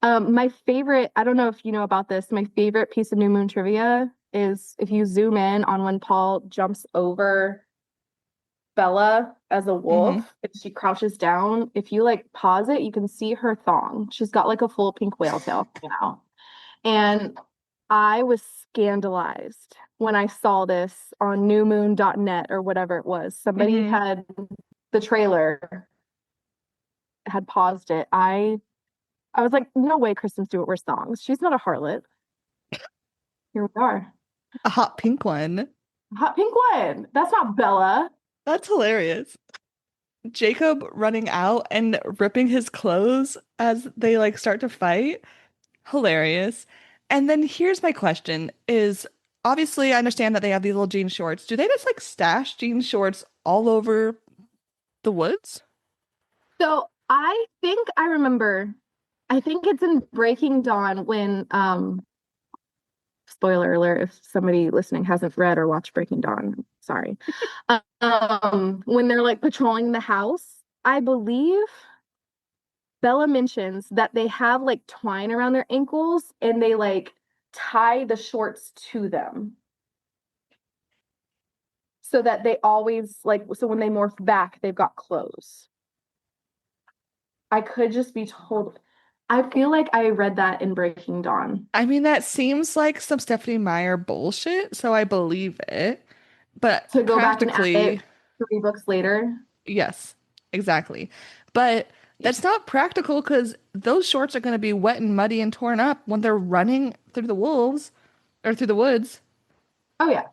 My favorite, I don't know if you know about this, my favorite piece of New Moon trivia is if you zoom in on when Paul jumps over Bella as a Hmm. wolf and she crouches down, if you like pause it, you can see her thong. She's got like a full pink whale tail, you know. And I was scandalized when I saw this on newmoon.net or whatever it was. Somebody Hmm. had the trailer had paused it. I was like, no way Kristen Stewart wears thongs. She's not a harlot. Here we are. A hot pink one. Hot pink one. That's not Bella. That's hilarious. Jacob running out and ripping his clothes as they like start to fight. Hilarious. And then here's my question is obviously I understand that they have these little jean shorts. Do they just like stash jean shorts all over the woods? So I think I remember, I think it's in Breaking Dawn when Spoiler alert if somebody listening hasn't read or watched Breaking Dawn. Sorry. When they're like patrolling the house, I believe Bella mentions that they have like twine around their ankles and they like tie the shorts to them so that they always like, so when they morph back, they've got clothes. I could just be told. I feel like I read that in Breaking Dawn. I mean, that seems like some Stephanie Meyer bullshit, so I believe it. But To go back and add practically, it 3 books later. yes, exactly. But Yeah. that's not practical because those shorts are going to be wet and muddy and torn up when they're running through the wolves or through the woods. Oh yeah.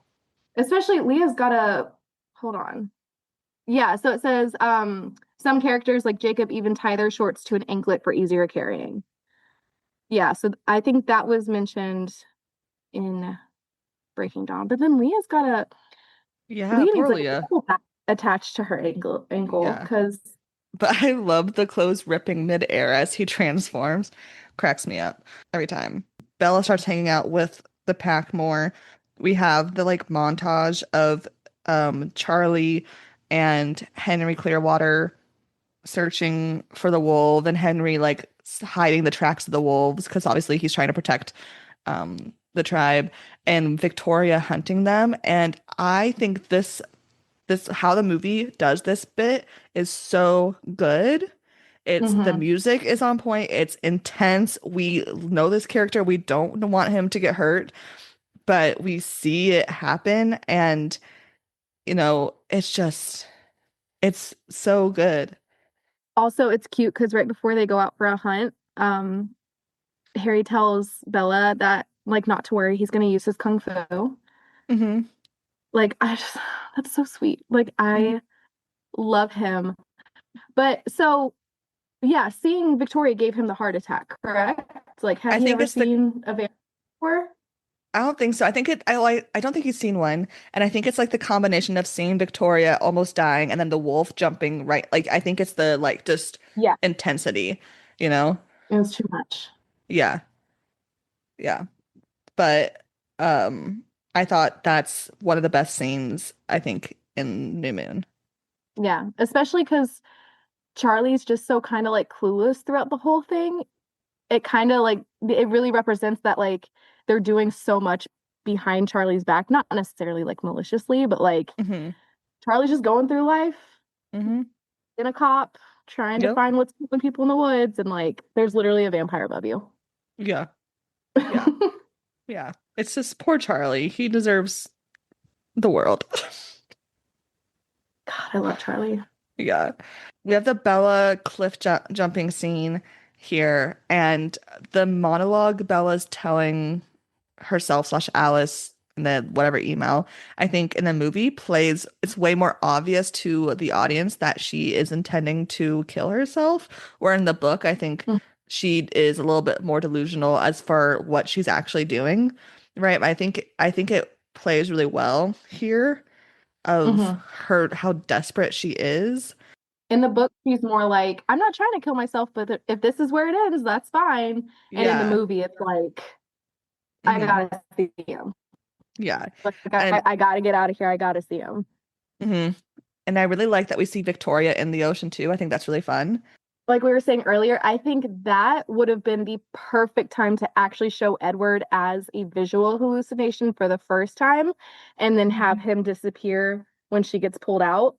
Especially Leah's got a hold on. Yeah, so it says some characters like Jacob even tie their shorts to an anklet for easier carrying. Yeah, so I think that was mentioned in Breaking Dawn. But then Yeah, Leah poor needs like a Leah. bubble wrap attached to her ankle Yeah. because But I love the clothes ripping midair as he transforms. Cracks me up every time. Bella starts hanging out with the pack more. We have the like montage of Charlie and Henry Clearwater searching for the wolf and Henry like hiding the tracks of the wolves because obviously he's trying to protect the tribe and Victoria hunting them. And I think this how the movie does this bit is so good. It's the mhm. music is on point. It's intense. We know this character. We don't want him to get hurt, but we see it happen and it's so good. Also it's cute because right before they go out for a hunt, Harry tells Bella that like not to worry, he's gonna use his kung fu. Hmm. Like I just that's so sweet. Like Hmm. I love him. But so yeah, seeing Victoria gave him the heart attack, correct? Like, had I he think ever it's the seen a vampire before? I don't think so. I think it I don't think he's seen one. And I think it's like the combination of seeing Victoria almost dying and then the wolf jumping right. Like I think it's the like just Yeah, intensity, you know? it was too much. Yeah. Yeah. But um I thought that's one of the best scenes I think in New Moon. Yeah, especially because Charlie's just so kind of like clueless throughout the whole thing. It kind of like it really represents that like they're doing so much behind Charlie's back, not necessarily like maliciously, but like Hmm. Charlie's just going through life Hmm. in a cop, trying to Yep. find what's keeping people in the woods, and like there's literally a vampire above you. Yeah. Yeah. God, Yeah. It's just poor Charlie. He deserves the world. I love Charlie. Yeah. We have the Bella jumping scene here, and the monologue Bella's telling herself slash Alice in the whatever email, I think in the movie plays, it's way more obvious to the audience that she is intending to kill herself. Where in the book, I think she is a little bit more delusional as for what she's actually doing. Right. I think it plays really well here of Mm-hmm. her how desperate she is. In the book, she's more like, I'm not trying to kill myself, but if this is where it ends, that's fine. And in the Yeah. movie, it's like, I Hmm. gotta see him. Yeah. Like, And I gotta get out of here. I gotta see him. mhm. And I really like that we see Victoria in the ocean too. I think that's really fun. Like we were saying earlier, I think that would have been the perfect time to actually show Edward as a visual hallucination for the first time, and then have him disappear when she gets pulled out.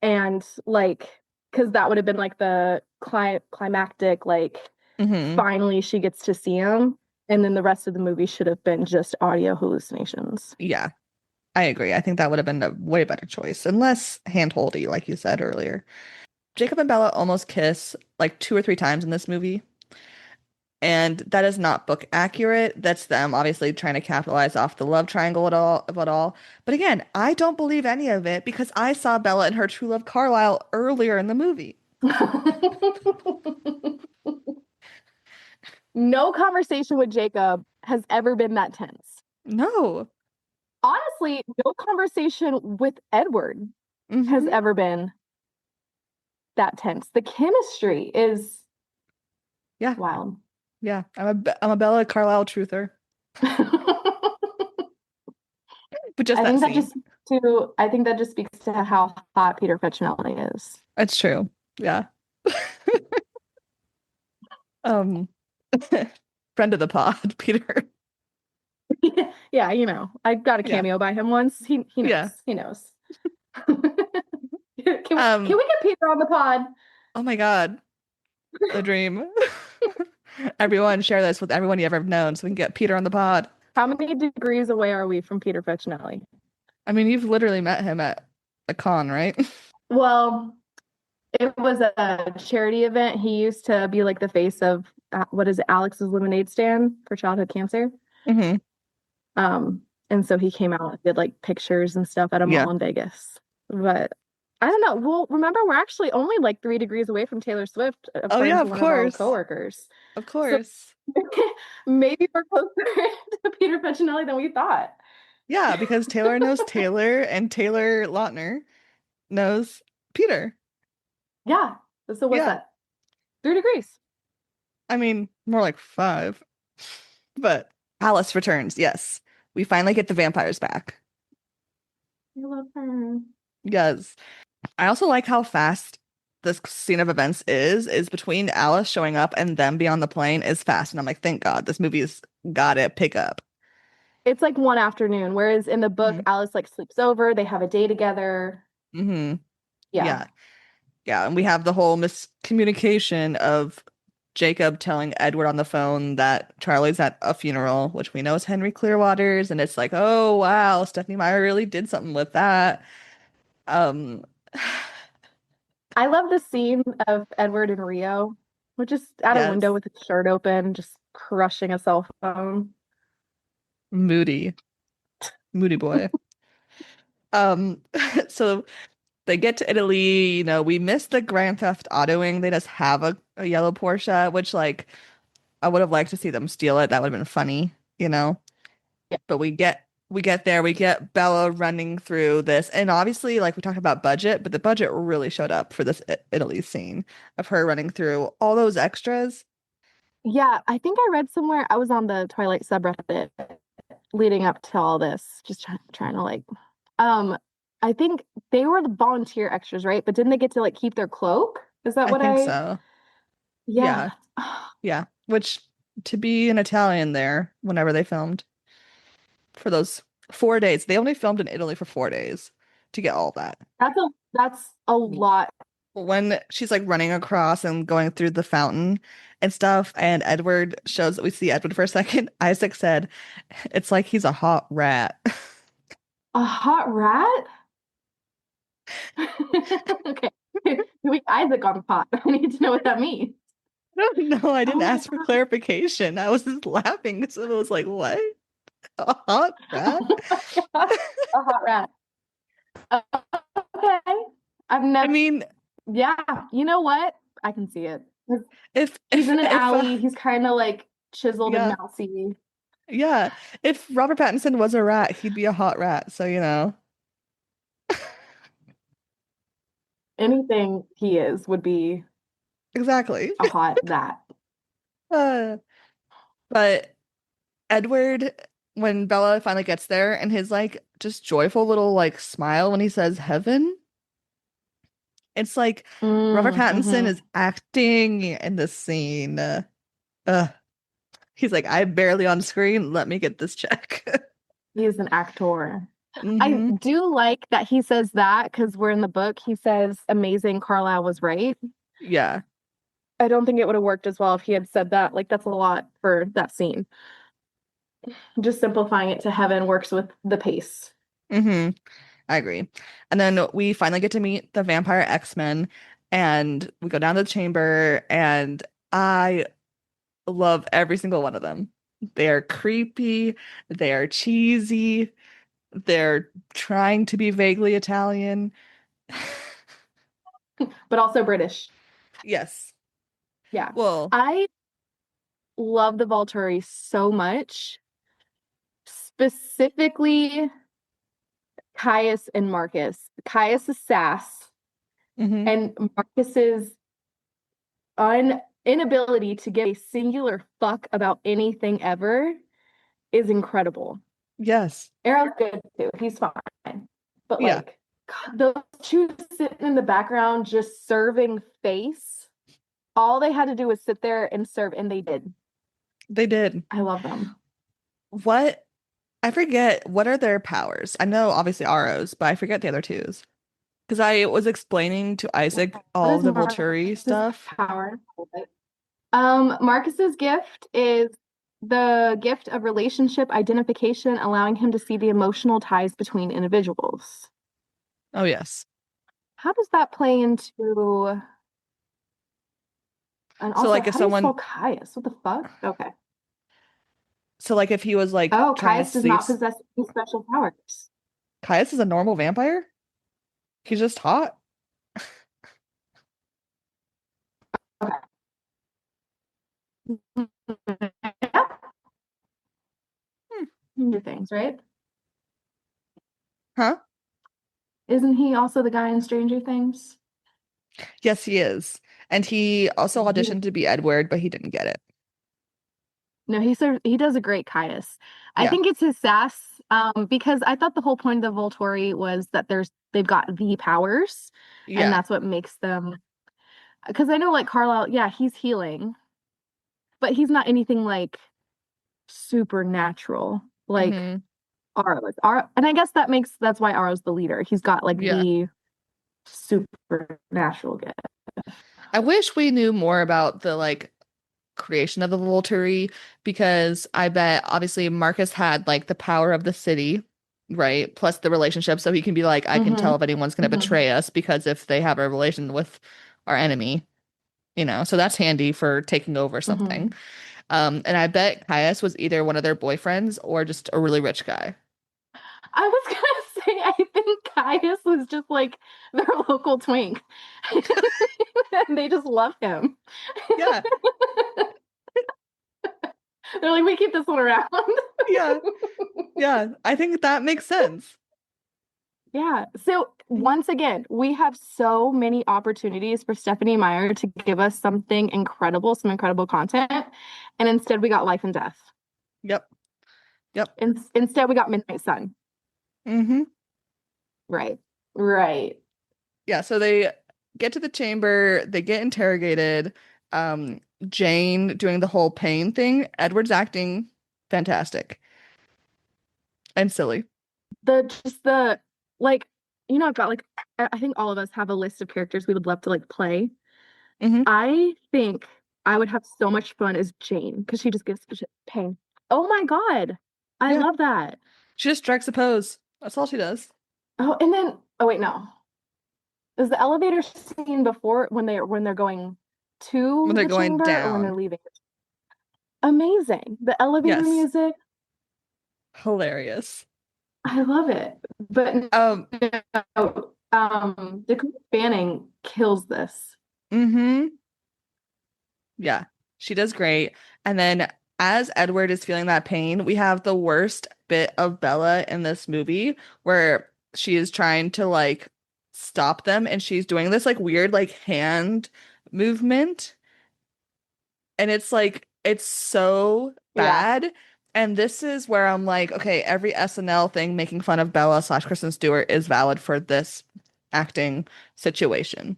And like, because that would have been like the climactic, like, Hmm. finally she gets to see him. And then the rest of the movie should have been just audio hallucinations. Yeah, I agree. I think that would have been a way better choice and less hand-holdy, like you said earlier. Jacob and Bella almost kiss like 2 or 3 times in this movie. And that is not book accurate. That's them obviously trying to capitalize off the love triangle at all. But again, I don't believe any of it because I saw Bella and her true love Carlisle earlier in the movie. No conversation with Jacob has ever been that tense. No. Honestly, no conversation with Edward has Hmm. ever been that tense. The chemistry is Yeah. wild. Yeah. I'm a Bella Carlisle truther. Just that scene. I think that just speaks to how hot Peter Facinelli is. It's true. Yeah. Um, friend of the pod, Peter. Yeah, I got a Yeah. cameo by him once. He Yeah. knows. He knows. Can Um, we get Peter on the pod? oh my God, the dream. Everyone share this with everyone you ever known so we can get Peter on the pod. How many degrees away are we from Peter Facinelli? I mean, you've literally met him at a con, right? Well, it was a charity event. He used to be like the face of what is it, Alex's Lemonade Stand for childhood cancer. Hmm. Um, and so he came out and did like pictures and stuff at a Yeah. mall in Vegas. But I don't know. Well, remember, we're actually only like 3 degrees away from Taylor Swift, Oh yeah, according to of one of our course. coworkers. Of So course. maybe we're closer to Peter Facinelli than we thought. Yeah, because Taylor knows Taylor and Taylor Lautner knows Peter. Yeah. So what's Yeah. that? 3 degrees. I mean, more like five. But Alice returns. Yes. We finally get the vampires back. I love her. Yes. I also like how fast this scene of events is between Alice showing up and them being on the plane is fast. And I'm like, thank God, this movie's gotta pick up. It's like one afternoon, whereas in the book, Hmm. Alice like sleeps over, they have a day together. Hmm. Yeah. Yeah. Yeah. And we have the whole miscommunication of Jacob telling Edward on the phone that Charlie's at a funeral, which we know is Henry Clearwater's. And it's like, oh wow, Stephanie Meyer really did something with that. Um I love the scene of Edward and Rio. We're just at a window yes. with his shirt open, just crushing a cell phone. Moody. Moody boy. Um, so they get to Italy, we missed the Grand Theft Autoing. They just have a yellow Porsche, which like I would have liked to see them steal it. That would have been funny, you know. Yeah. But we get there, we get Bella running through this. And obviously, like we talked about budget, but the budget really showed up for this Italy scene of her running through all those extras. Yeah, I think I read somewhere I was on the Twilight subreddit leading up to all this, just trying to like um I think they were the volunteer extras, right? But didn't they get to like keep their cloak? Is that I what think I so. Yeah. Yeah. Yeah. Which to be an Italian there whenever they filmed for those 4 days. They only filmed in Italy for 4 days to get all that. That's a lot. When she's like running across and going through the fountain and stuff, and Edward shows that we see Edward for a second, Isaac said, it's like he's a hot rat. A hot rat? Okay. We Isaac on the pot. I need to know what that means. I don't know. I Oh didn't my ask for clarification. I was just laughing. So it was like, what? A hot rat? God. Oh my God. A hot rat. Uh, okay. I've I never, mean, yeah, you know what? I can see it. if He's if in an if alley. He's kind of like chiseled and yeah, mousy. yeah. If Robert Pattinson was a rat, he'd be a hot rat. So, Anything he is would be exactly. a hot that. Uh, but Edward, when Bella finally gets there and his like just joyful little like smile when he says heaven, it's like Robert Pattinson Mm-hmm. is acting in this scene. Uh, he's like, I'm barely on screen. Let me get this check. He's an actor. I Hmm. do like that he says that because we're in the book. He says, amazing, Carlisle was right. Yeah. I don't think it would have worked as well if he had said that. Like, that's a lot for that scene. Just simplifying it to heaven works with the pace. Hmm. I agree. And then we finally get to meet the vampire X-Men and we go down to the chamber and I love every single one of them. They're creepy, they're cheesy, they're trying to be vaguely Italian. But also British. Yes. Yeah. Well, I love the Volturi so much. Specifically, Caius and Marcus. Caius's sass hmm. and Marcus's inability to give a singular fuck about anything ever is incredible. Yes. Arrow's good too. He's fine. But Yeah, like God, those two sitting in the background just serving face. All they had to do was sit there and serve, and they did. they did. I love them. What I forget what are their powers. I know obviously Aro's, but I forget the other twos. Because I was explaining to Isaac What all is of the Volturi Marcus's stuff. power? Marcus's gift is the gift of relationship identification, allowing him to see the emotional ties between individuals. Oh yes. How does that play into, and So also like if how do you spell someone Caius? What the fuck? Okay. so like if he was like Oh, trying to Caius does see not possess any special powers. Caius is a normal vampire? He's just hot. Okay. Yep. Hmm. Stranger Things, right? Huh? Isn't he also the guy in Stranger Things? Yes, he is. And he also He- auditioned to be Edward, but he didn't get it. No, he does a great Caius. I Yeah. think it's his sass, because I thought the whole point of the Volturi was that they've got the powers, and Yeah. that's what makes them. Because I know like Carlisle, yeah, he's healing, but he's not anything like supernatural like Hmm. Aro is. And I guess that's why Aro's the leader. He's got like Yeah. the supernatural gift. I wish we knew more about the like creation of the Volturi because I bet obviously Marcus had like the power of the city, right? Plus the relationship, so he can be like, I can tell Mm-hmm. if anyone's gonna Mm-hmm. betray us because if they have a relation with our enemy, so that's handy for taking over something. Mm-hmm. And I bet Caius was either one of their boyfriends or just a really rich guy. I was gonna say, I think Caius was just like their local twink. And they just love him. Yeah, They're like, we keep this one around. yeah, yeah. I think that makes sense. Yeah. So Mhm. once again, we have so many opportunities for Stephanie Meyer to give us something incredible, some incredible content. And instead we got Life and Death. Yep, yep. Instead we got Midnight Sun. Hmm. Right. Right. Yeah, so they get to the chamber, they get interrogated. Jane doing the whole pain thing. Edward's acting fantastic and silly. The like, I've got like I think all of us have a list of characters we would love to like play. Hmm. I think I would have so much fun as Jane because she just gives such pain. Oh my God. I Yeah, love that. she just strikes a pose. That's all she does. Oh, and then oh wait, no. Is the elevator scene before when they're going When to they're the going chamber or when they're down. leaving? Amazing. The elevator Yes, music, hilarious. I love it. But Um, no, Dakota Fanning kills this. hmm. Yeah, she does great. And then as Edward is feeling that pain, we have the worst bit of Bella in this movie where she is trying to like stop them and she's doing this like weird like hand movement. And it's like it's so Yeah. bad. And this is where I'm like, okay, every SNL thing making fun of Bella slash Kristen Stewart is valid for this acting situation.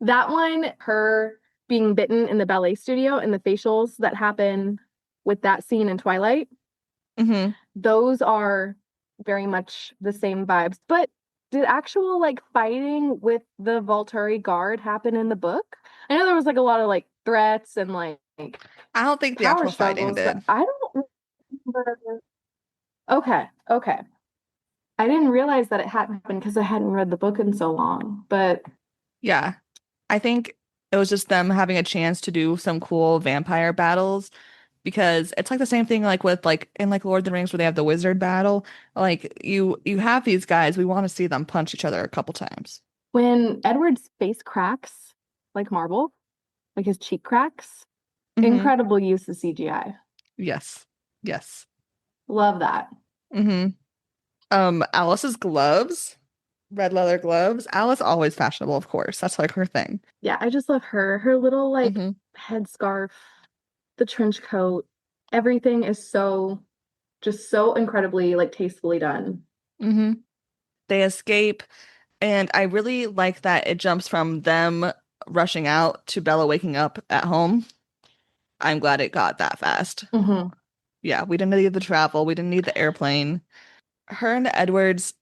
That one, her being bitten in the ballet studio and the facials that happen with that scene in Twilight, Hmm. those are very much the same vibes. But did actual like fighting with the Volturi guard happen in the book? I know there was like a lot of like threats and like I don't think the power actual fighting struggles, but did. I don't remember. Okay, okay. I didn't realize that it hadn't happened because I hadn't read the book in so long. But Yeah. I think it was just them having a chance to do some cool vampire battles because it's like the same thing like with like in like Lord of the Rings where they have the wizard battle. Like you have these guys, we want to see them punch each other a couple times. when Edward's face cracks like marble, like his cheek cracks, Hmm. incredible use of CGI. Yes. Yes. Love that. Hmm. Alice's gloves, red leather gloves. Alice always fashionable, of course. That's like her thing. Yeah, I just love her. Her little like Hmm. headscarf, the trench coat, everything is so Just so incredibly like tastefully done. Hmm. They escape, and I really like that it jumps from them rushing out to Bella waking up at home. I'm glad it got that fast. Hmm. Yeah, we didn't need the travel, we didn't need the airplane. Her and Edward's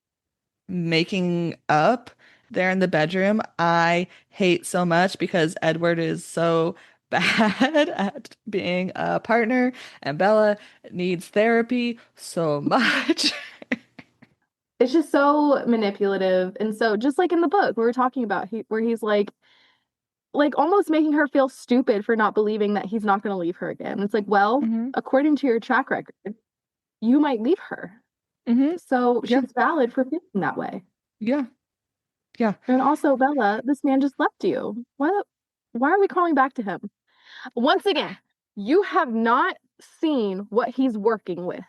making up there in the bedroom, I hate so much because Edward is so bad at being a partner, and Bella needs therapy so much. It's just so manipulative. And so just like in the book we were talking about, where he's like almost making her feel stupid for not believing that he's not going to leave her again. It's like, well, Hmm. according to your track record, you might leave her. Hmm. So Yeah, she's valid for feeling that way. yeah, yeah. And also, Bella, this man just left you. Why are we calling back to him? Once again, you have not seen what he's working with.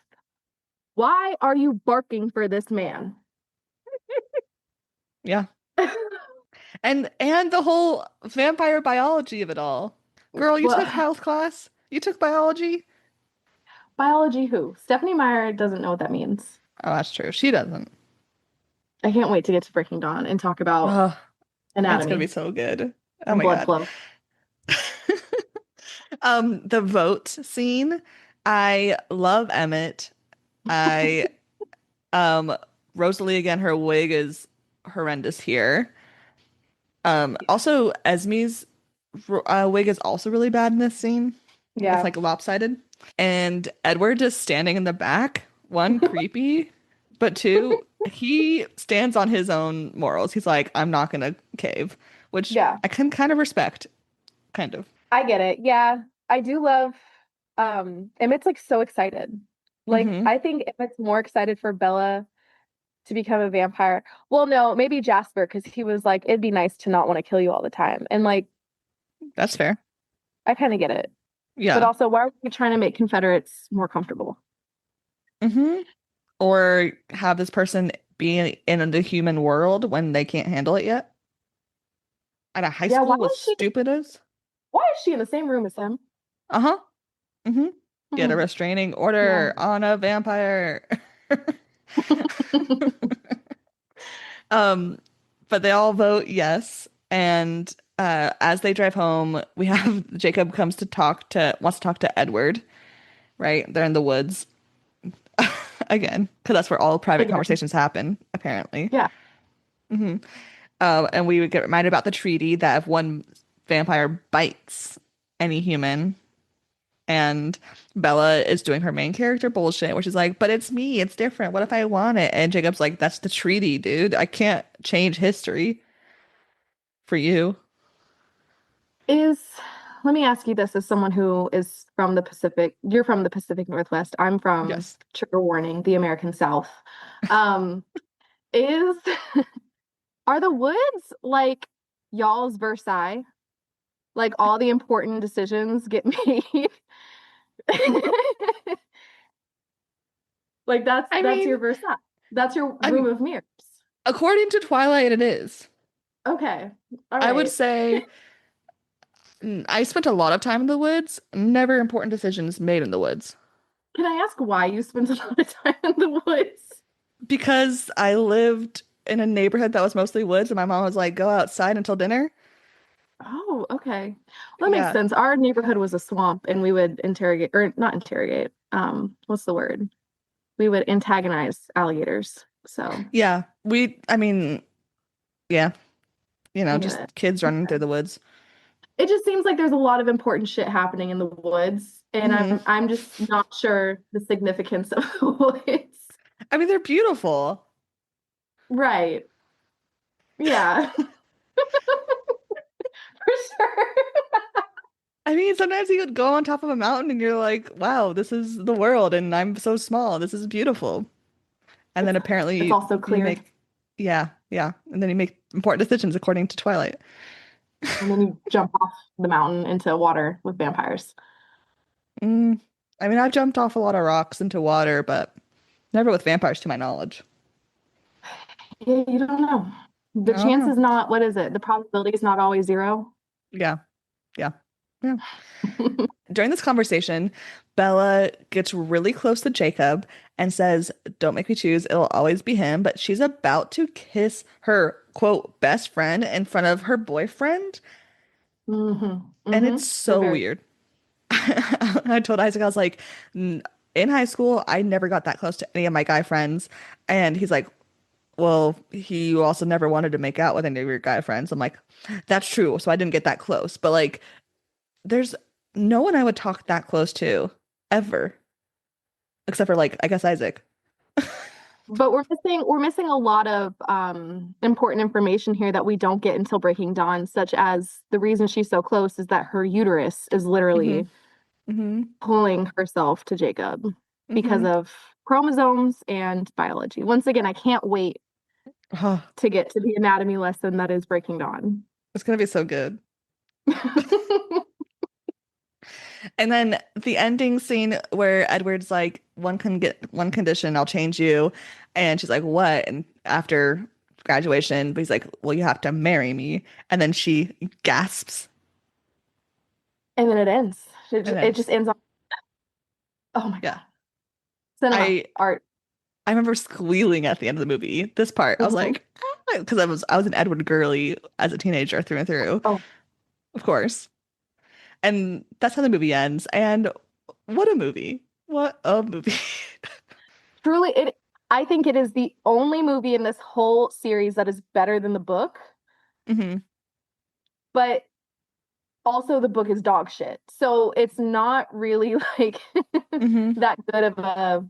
Why are you barking for this man? Yeah. And the whole vampire biology of it all. Girl, you took Well, health class? You took biology? biology who? Stephanie Meyer doesn't know what that means. Oh, that's true. She doesn't. I can't wait to get to Breaking Dawn and talk about Oh, it's gonna be anatomy so good. Oh and my blood God. flow. The vote scene. I love Emmett. I Rosalie again, her wig is horrendous here. Also Esme's wig is also really bad in this scene. It's Yeah. like lopsided. And Edward just standing in the back, one, creepy, but two, he stands on his own morals. He's like, I'm not gonna cave, which Yeah, I can kind of respect, kind of. I get it. Yeah, I do love Emmett's like so excited. Like Hmm. I think Emmett's more excited for Bella to become a vampire. Well, no, maybe Jasper because he was like it'd be nice to not want to kill you all the time. And like That's fair. I kind of get it. But Yeah. also why are we trying to make Confederates more comfortable? Hmm. Or have this person be in the human world when they can't handle it yet. At a high Yeah, school with stupidest. why is she in the same room as him? Uh-huh. Hmm. Get a Hmm. restraining Yeah. order on a vampire. Um, but they all vote yes. And as they drive home, we have Jacob wants to talk to Edward, right? They're in the woods again, because that's where all private Again. conversations happen, apparently. Yeah. Hmm. And we would get reminded about the treaty that if one vampire bites any human, and Bella is doing her main character bullshit, where she's like, but it's me, it's different. What if I want it? And Jacob's like, that's the treaty, dude. I can't change history for you. Is Let me ask you this as someone who is from the Pacific. You're from the Pacific Northwest. I'm from, Yes. trigger warning, the American South. Um, is are the woods like y'all's Versailles? Like all the important decisions get made? Like I that's mean, your Versailles. That's your room I'm of mirrors. according to Twilight, it is. Okay. All I would right. say I spent a lot of time in the woods, never important decisions made in the woods. Can I ask why you spent a lot of time in the woods? Because I lived in a neighborhood that was mostly woods, and my mom was like, go outside until dinner. Oh, okay. Well, that makes Yeah. sense. Our neighborhood was a swamp and we would interrogate or not interrogate. What's the word? We would antagonize alligators. So I mean, yeah, I get just it. kids running through Okay. the woods. It just seems like there's a lot of important shit happening in the woods, and Hmm. I'm just not sure the significance of the woods. I mean, they're beautiful. Right. Yeah, for sure. I mean, sometimes you would go on top of a mountain and you're like, wow, this is the world and I'm so small. This is beautiful. And then It's apparently also you clear. make, yeah, yeah. And then you make important decisions according to Twilight. And then you jump off the mountain into water with vampires. Mm, I mean, I've jumped off a lot of rocks into water, but never with vampires to my knowledge. Yeah, you don't know. I The don't chance know. is not, what is it? The probability is not always zero. Yeah, yeah. Yeah. During this conversation, Bella gets really close to Jacob and says, "Don't make me choose. It'll always be him." But she's about to kiss her, quote, best friend in front of her boyfriend. And it's They're so very. weird. I told Isaac, I was like, In high school, I never got that close to any of my guy friends." And he's like, "Well, he also never wanted to make out with any of your guy friends." I'm like, "That's true." So I didn't get that close. But like, there's no one I would talk that close to ever, except for like, I guess Isaac. But we're missing a lot of important information here that we don't get until Breaking Dawn, such as the reason she's so close is that her uterus is Hmm. literally Hmm. pulling herself to Jacob because Hmm. of chromosomes and biology. Once again, I can't wait Oh, to get to the anatomy lesson that is Breaking Dawn. it's gonna be so good. And then the ending scene where Edward's like, "One can get one condition, I'll change you." And she's like, "What?" And after graduation, but he's like, "Well, you have to marry me." And then she gasps And then it ends. and It ends. just ends on, oh my Yeah. God. Cinema, I art. I remember squealing at the end of the movie. This part, I was Mhm. like, because I was an Edward girly as a teenager through and through, Oh, of course. And that's how the movie ends. And what a movie. What a movie. truly, I think it is the only movie in this whole series that is better than the book, Hmm. but also the book is dog shit. So it's not really like Hmm. that good of a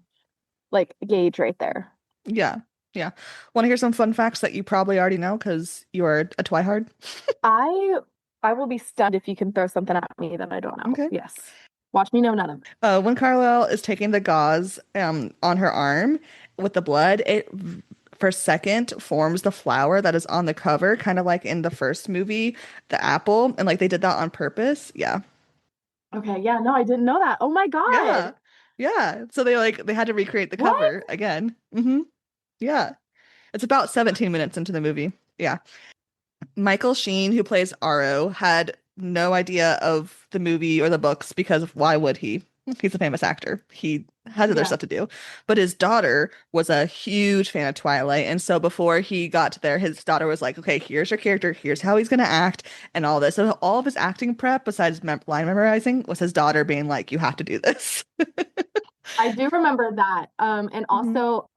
like gauge right there. Yeah. Yeah. Want to hear some fun facts that you probably already know because you are a twihard? I I will be stunned if you can throw something at me that I don't know. Okay. Yes. Watch me know none of it. When Carlisle is taking the gauze on her arm with the blood, it for a second forms the flower that is on the cover, kind of like in the first movie, the apple, and like they did that on purpose. Yeah. Okay, yeah, no, I didn't know that. Oh my God. Yeah. Yeah. So they had to recreate the What? cover again. Yeah. It's about 17 minutes into the movie. Yeah. Michael Sheen, who plays Aro, had no idea of the movie or the books because why would he? He's a famous actor. He has other Yeah. stuff to do. But his daughter was a huge fan of Twilight. And so before he got to there, his daughter was like, "Okay, here's your character. Here's how he's going to act and all this." So all of his acting prep, besides line memorizing, was his daughter being like, "You have to do this." I do remember that. And Hmm. also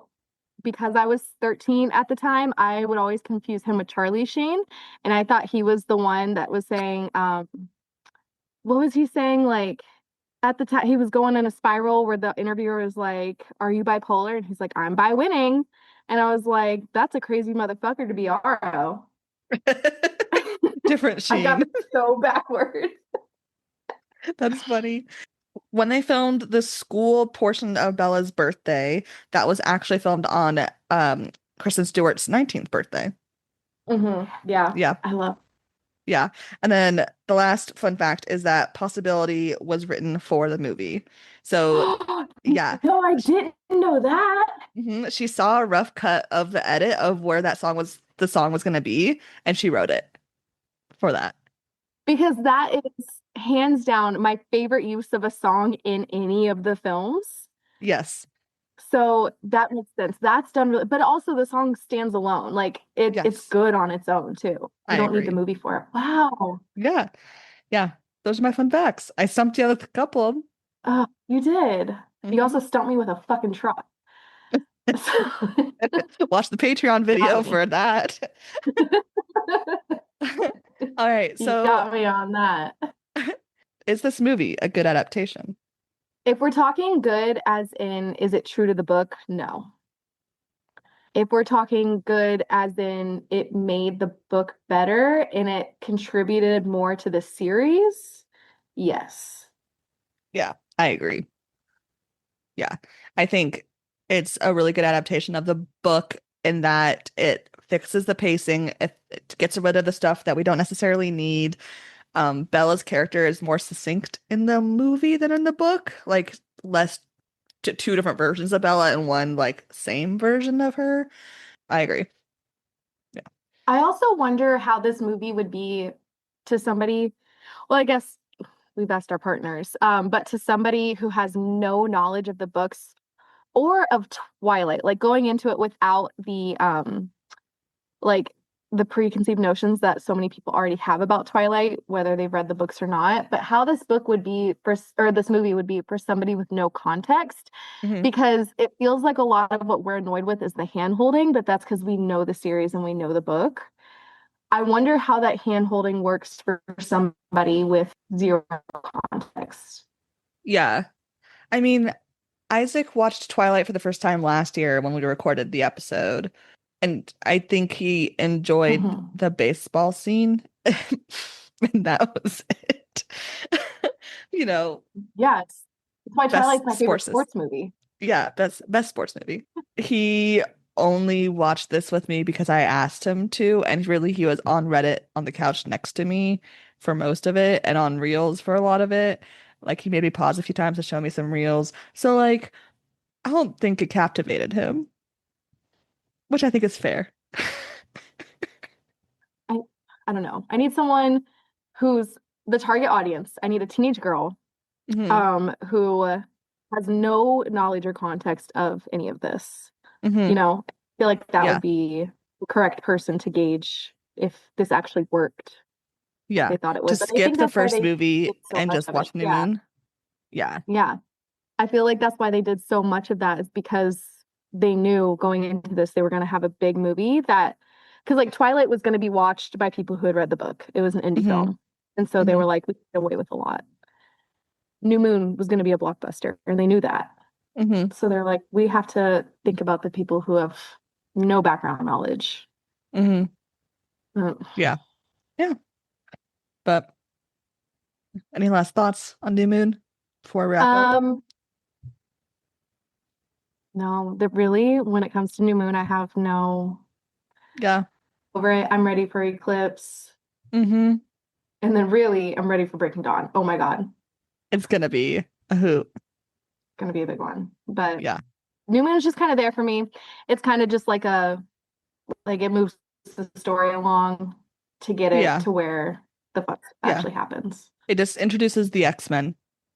because I was 13 at the time, I would always confuse him with Charlie Sheen. And I thought he was the one that was saying, what was he saying? Like at the time, he was going in a spiral where the interviewer was like, "Are you bipolar?" And he's like, "I'm bi winning." And I was like, that's a crazy motherfucker to be RO. Different I got Sheen. it so backwards. That's funny. When they filmed the school portion of Bella's birthday, that was actually filmed on Kristen Stewart's 19th birthday. Yeah, Yeah, I love. yeah. And then the last fun fact is that Possibility was written for the movie. So, yeah, No, I didn't know that she saw a rough cut of the edit of where the song was going to be, and she wrote it for that. because that is hands down my favorite use of a song in any of the films. Yes, So that makes sense. That's done really, but also the song stands alone. Like it's yes, good on its own too. I You don't need the agree. movie for it. Wow. Yeah, yeah. Those are my fun facts. I stumped you with a couple of You did. You them. also stumped me with a fucking truck. Watch the Patreon Got video me. for that. All right, You so got me on that. is this movie a good adaptation? If we're talking good, as in, is it true to the book? No. If we're talking good, as in, it made the book better and it contributed more to the series, yes. Yeah, I agree. Yeah, I think it's a really good adaptation of the book in that it fixes the pacing, it gets rid of the stuff that we don't necessarily need. Bella's character is more succinct in the movie than in the book, like less two different versions of Bella and one like same version of her. I agree. Yeah. I also wonder how this movie would be to somebody. Well, I guess we've asked our partners. But to somebody who has no knowledge of the books or of Twilight, like going into it without like the preconceived notions that so many people already have about Twilight, whether they've read the books or not, but how this book would be for, or this movie would be for somebody with no context, Hmm. because it feels like a lot of what we're annoyed with is the hand holding, but that's because we know the series and we know the book. I wonder how that hand holding works for somebody with zero context. Yeah. I mean, Isaac watched Twilight for the first time last year when we recorded the episode, and I think he enjoyed Mhm. the baseball scene, and that was it. You know, Yes. That's why Twilight's best my favorite sports. sports movie. Yeah, best sports movie. He only watched this with me because I asked him to, and really he was on Reddit on the couch next to me for most of it and on Reels for a lot of it. Like he made me pause a few times to show me some Reels. So like I don't think it captivated him, which I think is fair. I I don't know. I need someone who's the target audience. I need a teenage girl Hmm. who has no knowledge or context of any of this. Hmm. You know, I feel like that would Yeah. be the correct person to gauge if this actually worked like Yeah. they thought it To would. But I skip think the that's why first they did movie so and much just of it. watch New Yeah. Moon. Yeah. Yeah. I feel like that's why they did so much of that is because they knew going into this they were going to have a big movie that because like Twilight was going to be watched by people who had read the book. It was an indie Hmm. film. And so they Hmm. were like, we can get away with a lot. New Moon was going to be a blockbuster, and they knew that. Hmm. So they're like, we have to think about the people who have no background knowledge. Hmm. Uh, Yeah. Yeah. But any last thoughts on New Moon before we wrap up? Um, no, that really, when it comes to New Moon, I have no Yeah. over it. I'm ready for Eclipse. Hmm. And then really, I'm ready for Breaking Dawn. Oh my God, It's gonna be a hoot. gonna be a big one. But Yeah. New Moon is just kind of there for me. It's kind of just like like it moves the story along to get it Yeah. to where the fuck Yeah. actually happens. It just introduces the X-Men.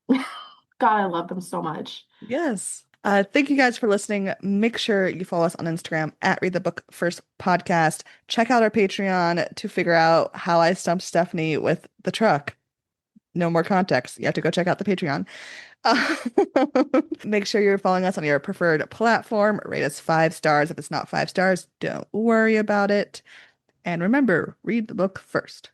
God, I love them so much. Yes. Thank you guys for listening. Make sure you follow us on Instagram at Read the Book First Podcast. Check out our Patreon to figure out how I stumped Stephanie with the truck. No more context. You have to go check out the Patreon. Uh, Make sure you're following us on your preferred platform. Rate us 5 stars. If it's not 5 stars, don't worry about it. And remember, read the book first.